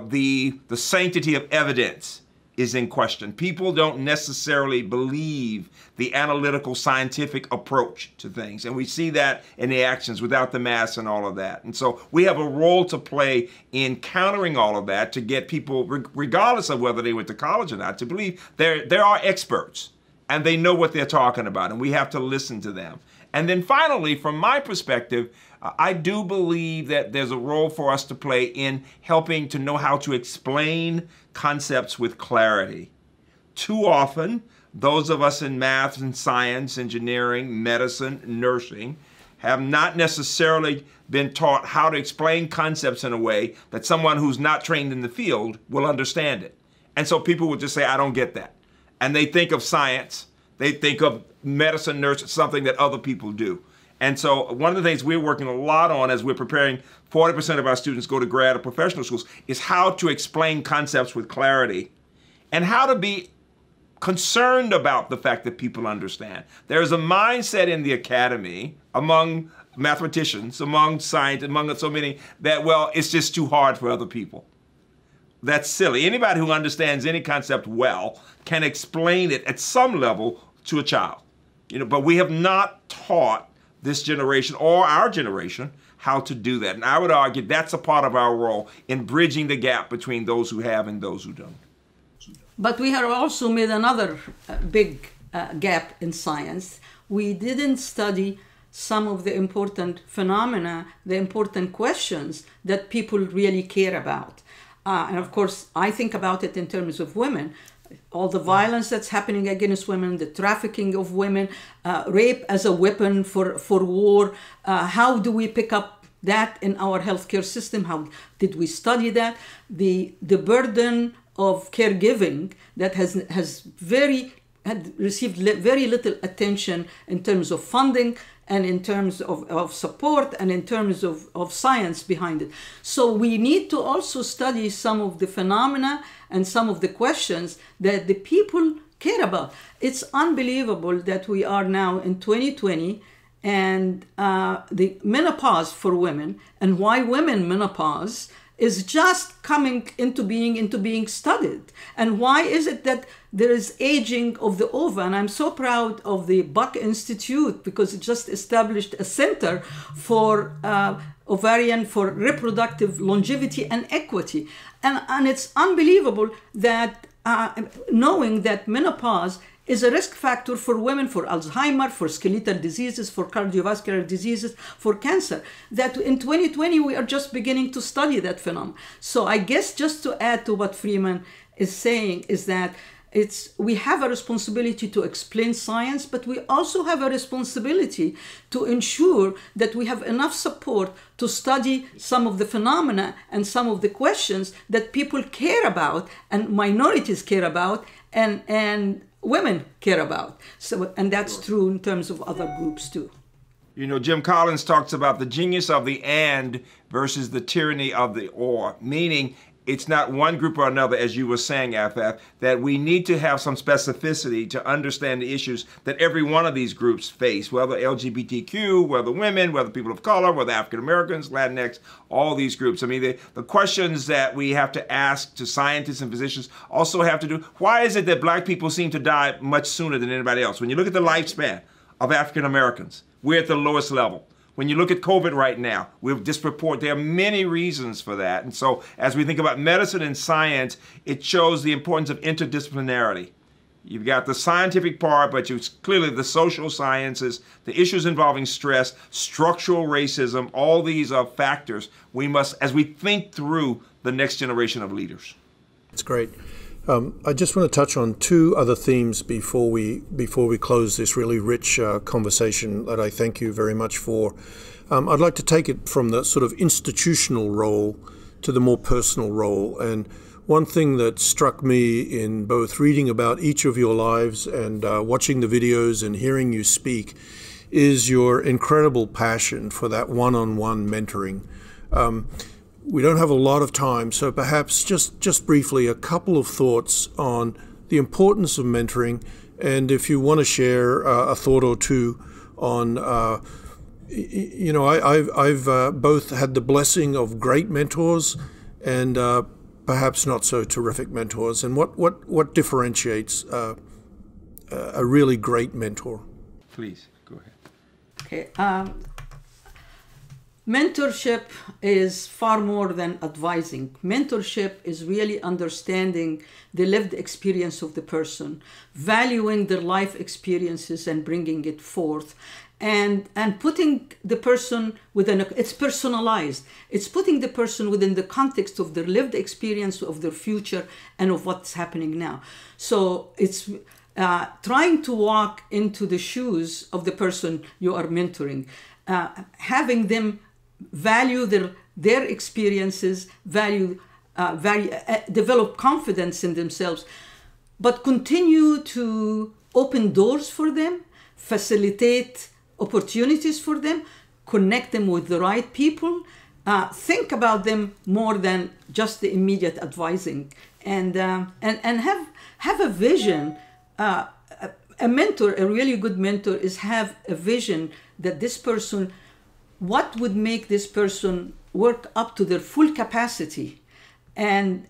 the sanctity of evidence is in question. People don't necessarily believe the analytical scientific approach to things. And we see that in the actions without the masks and all of that. And so we have a role to play in countering all of that to get people, regardless of whether they went to college or not, to believe there are experts and they know what they're talking about, and we have to listen to them. And then finally, from my perspective, I do believe that there's a role for us to play in helping to know how to explain concepts with clarity. Too often, those of us in math and science, engineering, medicine, nursing, have not necessarily been taught how to explain concepts in a way that someone who's not trained in the field will understand it. And so people will just say, I don't get that. And they think of science, they think of medicine, nurse, something that other people do. And so one of the things we're working a lot on as we're preparing 40% of our students go to grad or professional schools is how to explain concepts with clarity and how to be concerned about the fact that people understand. There's a mindset in the academy among mathematicians, among scientists, among so many that, well, it's just too hard for other people. That's silly. Anybody who understands any concept well can explain it at some level to a child. But we have not taught this generation or our generation how to do that. And I would argue that's a part of our role in bridging the gap between those who have and those who don't. But we have also made another big gap in science. We didn't study some of the important phenomena, the important questions that people really care about. And of course, I think about it in terms of women. All the violence that's happening against women, the trafficking of women, rape as a weapon for war. How do we pick up that in our healthcare system? How did we study that? The burden of caregiving that had received very little attention in terms of funding and in terms of support and in terms of science behind it. So we need to also study some of the phenomena and some of the questions that the people care about. It's unbelievable that we are now in 2020 and the menopause for women and why women menopause is just coming into being studied. And why is it that there is aging of the ova? And I'm so proud of the Buck Institute because it just established a center for ovarian, for reproductive longevity and equity. And it's unbelievable that knowing that menopause is a risk factor for women, for Alzheimer, for skeletal diseases, for cardiovascular diseases, for cancer, that in 2020 we are just beginning to study that phenomenon. So I guess just to add to what Freeman is saying is that we have a responsibility to explain science, but we also have a responsibility to ensure that we have enough support to study some of the phenomena and some of the questions that people care about and minorities care about and women care about. So, and that's true in terms of other groups too. You know, Jim Collins talks about the genius of the and versus the tyranny of the or, meaning it's not one group or another, as you were saying, Afaf, that we need to have some specificity to understand the issues that every one of these groups face, whether LGBTQ, whether women, whether people of color, whether African Americans, Latinx, all these groups. I mean, the questions that we have to ask to scientists and physicians also have to do, why is it that black people seem to die much sooner than anybody else? When you look at the lifespan of African Americans, we're at the lowest level. When you look at COVID right now, we've disproportionate. There are many reasons for that. And so as we think about medicine and science, it shows the importance of interdisciplinarity. You've got the scientific part, but clearly the social sciences, the issues involving stress, structural racism, all these are factors we must, as we think through the next generation of leaders. That's great. I just want to touch on two other themes before we close this really rich conversation that I thank you very much for. I'd like to take it from the sort of institutional role to the more personal role. And one thing that struck me in both reading about each of your lives and watching the videos and hearing you speak is your incredible passion for that one-on-one mentoring. We don't have a lot of time, so perhaps just briefly a couple of thoughts on the importance of mentoring, and if you want to share a thought or two on, you know, I've both had the blessing of great mentors and perhaps not so terrific mentors, and what differentiates a really great mentor? Please, go ahead. Okay. Mentorship is far more than advising. Mentorship is really understanding the lived experience of the person, valuing their life experiences and bringing it forth, and putting the person within, it's personalized. It's putting the person within the context of their lived experience of their future and of what's happening now. So it's trying to walk into the shoes of the person you are mentoring, having them value their experiences, develop confidence in themselves, but continue to open doors for them, facilitate opportunities for them, connect them with the right people, think about them more than just the immediate advising, and have a vision. A mentor, a really good mentor, is have a vision that this person, what would make this person work up to their full capacity and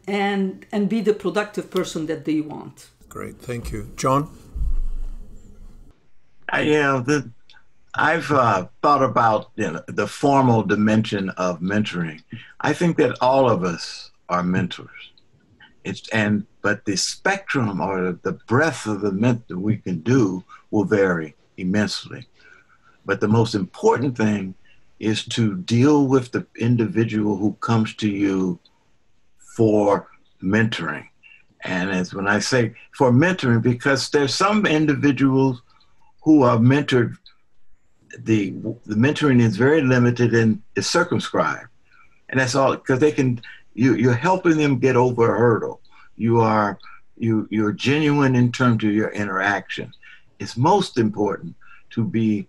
be the productive person that they want. Great, thank you. John? I've thought about the formal dimension of mentoring. I think that all of us are mentors. But the spectrum or the breadth of the mentor we can do will vary immensely. But the most important thing is to deal with the individual who comes to you for mentoring. And as when I say for mentoring, because there's some individuals who are mentored, the mentoring is very limited and is circumscribed. And that's all, because they can, you're helping them get over a hurdle. You're genuine in terms of your interaction. It's most important to be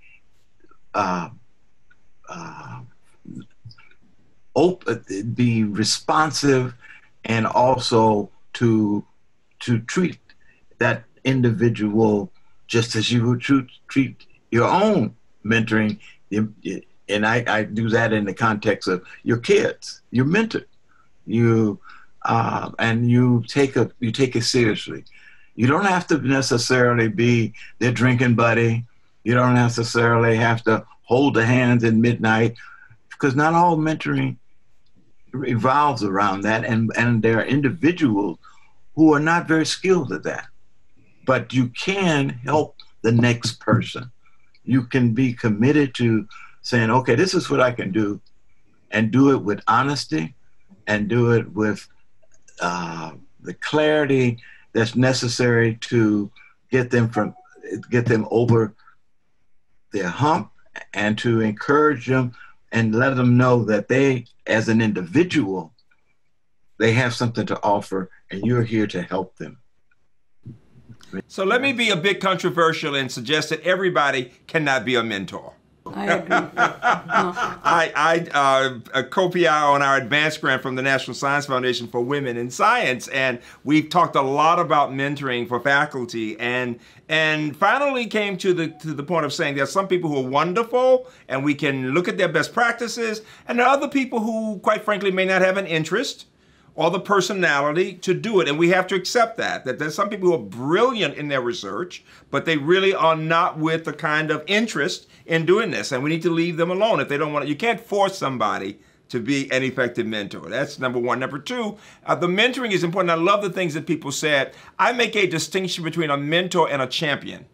be responsive, and also to treat that individual just as you would treat your own mentoring. And I do that in the context of your kids. You're mentored. And you take it seriously. You don't have to necessarily be their drinking buddy. You don't necessarily have to hold the hands at midnight, because not all mentoring revolves around that, and there are individuals who are not very skilled at that. But you can help the next person. You can be committed to saying, okay, this is what I can do, and do it with honesty, and do it with the clarity that's necessary to get them over their hump, and to encourage them and let them know that they, as an individual, they have something to offer, and you're here to help them. So let me be a bit controversial and suggest that everybody cannot be a mentor. I agree. I co-PI on our advanced grant from the National Science Foundation for Women in Science, and we've talked a lot about mentoring for faculty, and finally came to the point of saying there are some people who are wonderful, and we can look at their best practices, and there are other people who, quite frankly, may not have an interest or the personality to do it. And we have to accept that there's some people who are brilliant in their research, but they really are not with the kind of interest in doing this. And we need to leave them alone if they don't want to. You can't force somebody to be an effective mentor. That's number one. Number two, the mentoring is important. I love the things that people said. I make a distinction between a mentor and a champion.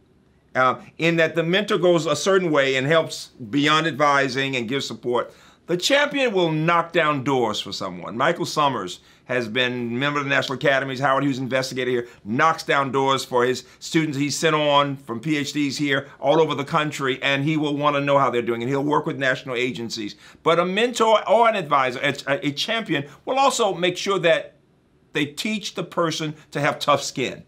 In that the mentor goes a certain way and helps beyond advising and gives support. The champion will knock down doors for someone. Michael Summers has been a member of the National Academies. Howard Hughes investigator here, knocks down doors for his students he's sent on from PhDs here all over the country, and he will want to know how they're doing, and he'll work with national agencies. But a mentor or an advisor, a champion, will also make sure that they teach the person to have tough skin.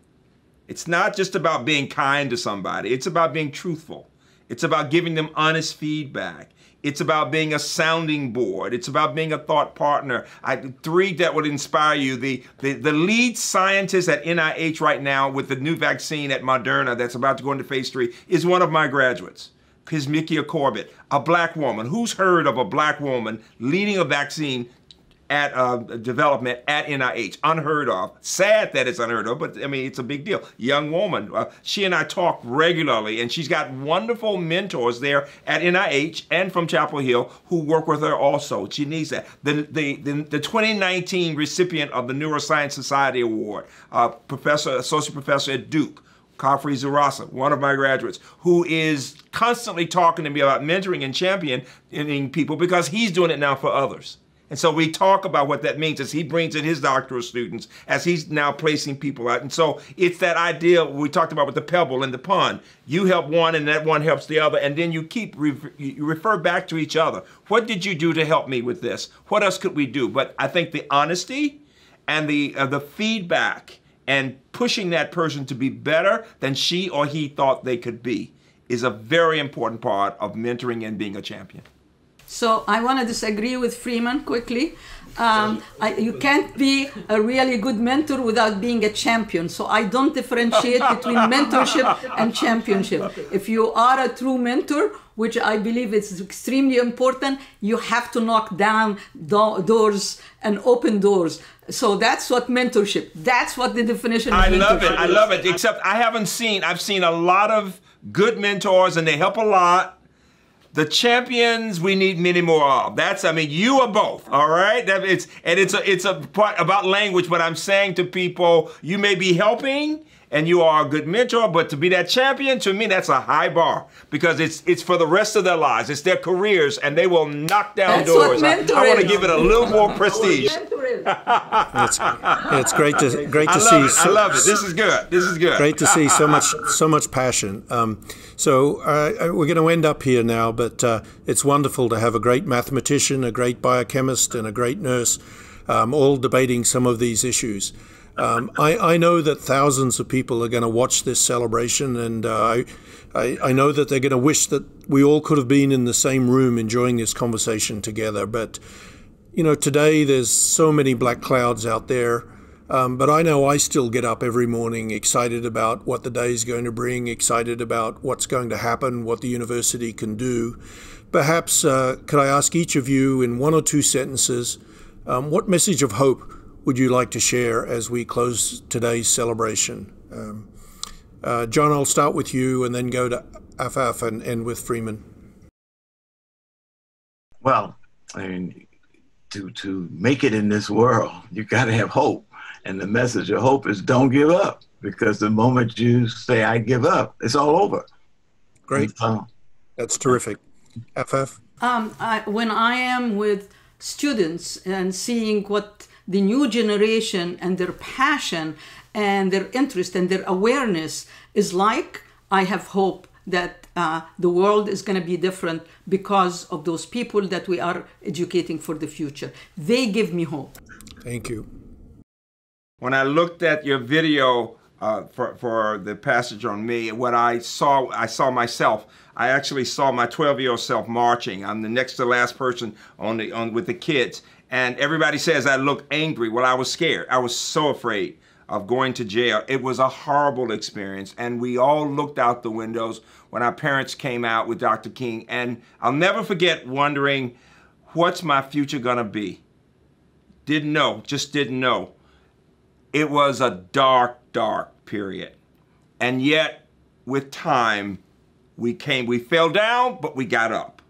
It's not just about being kind to somebody. It's about being truthful. It's about giving them honest feedback. It's about being a sounding board. It's about being a thought partner. Three that would inspire you. The lead scientist at NIH right now with the new vaccine at Moderna that's about to go into phase 3 is one of my graduates, Kismichia Corbett, a black woman. Who's heard of a black woman leading a vaccine at development at NIH? Unheard of. Sad that it's unheard of, but I mean, it's a big deal. Young woman. She and I talk regularly, and she's got wonderful mentors there at NIH and from Chapel Hill who work with her also. She needs that. The 2019 recipient of the Neuroscience Society Award, associate professor at Duke, Kafri Zarasa, one of my graduates, who is constantly talking to me about mentoring and championing people because he's doing it now for others. And so we talk about what that means as he brings in his doctoral students, as he's now placing people out. And so it's that idea we talked about with the pebble and the pond. You help one and that one helps the other, and then you you refer back to each other. What did you do to help me with this? What else could we do? But I think the honesty and the feedback and pushing that person to be better than she or he thought they could be is a very important part of mentoring and being a champion. So I want to disagree with Freeman quickly. You can't be a really good mentor without being a champion. So I don't differentiate between mentorship and championship. If you are a true mentor, which I believe is extremely important, you have to knock down doors and open doors. So that's what mentorship, that's what the definition of mentorship is. I love it, except I've seen a lot of good mentors and they help a lot. The champions, we need many more of. You are both, all right? It's a part about language, but I'm saying to people, you may be helping and you are a good mentor, but to be that champion, to me, that's a high bar because it's for the rest of their lives. It's their careers, and they will knock down doors. I want to give it a little more prestige. It's great to see. I love it. This is good. This is good. Great to see so much passion. We're going to end up here now, but it's wonderful to have a great mathematician, a great biochemist, and a great nurse, all debating some of these issues. I know that thousands of people are going to watch this celebration, and I know that they're going to wish that we all could have been in the same room enjoying this conversation together. But, you know, today there's so many black clouds out there, but I know I still get up every morning excited about what the day is going to bring, excited about what's going to happen, what the university can do. Perhaps, could I ask each of you in 1 or 2 sentences, what message of hope would you like to share as we close today's celebration? John, I'll start with you and then go to Afaf and end with Freeman. Well, I mean, to make it in this world, you got to have hope. And the message of hope is don't give up, because the moment you say, I give up, it's all over. Great. That's terrific. Afaf? When I am with students and seeing what the new generation and their passion and their interest and their awareness is like, I have hope that the world is going to be different because of those people that we are educating for the future. They give me hope. Thank you. When I looked at your video for the passage on me, what I saw myself. I actually saw my 12-year-old self marching. I'm the next to last person with the kids. And everybody says I look angry. Well, I was scared. I was so afraid of going to jail. It was a horrible experience. And we all looked out the windows when our parents came out with Dr. King. And I'll never forget wondering, what's my future gonna be? Didn't know, just didn't know. It was a dark, dark period. And yet, with time, we fell down, but we got up.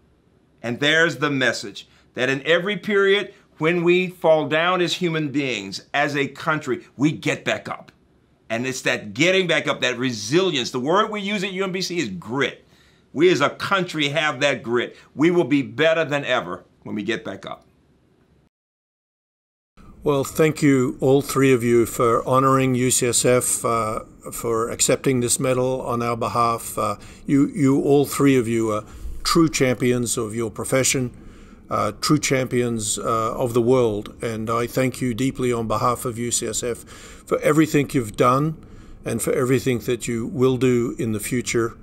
And there's the message, that in every period, when we fall down as human beings, as a country, we get back up. And it's that getting back up, that resilience. The word we use at UMBC is grit. We as a country have that grit. We will be better than ever when we get back up. Well, thank you, all three of you, for honoring UCSF, for accepting this medal on our behalf. You all three of you are true champions of your profession. True champions of the world, and I thank you deeply on behalf of UCSF for everything you've done and for everything that you will do in the future.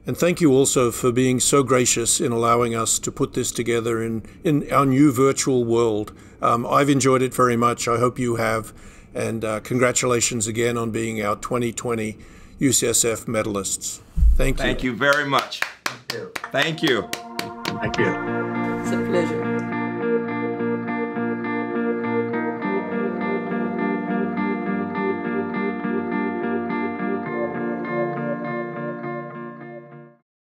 And thank you also for being so gracious in allowing us to put this together in our new virtual world. I've enjoyed it very much. I hope you have. And congratulations again on being our 2020 UCSF medalists. Thank you. Thank you very much. Thank you. Thank you. Thank you. It's a pleasure.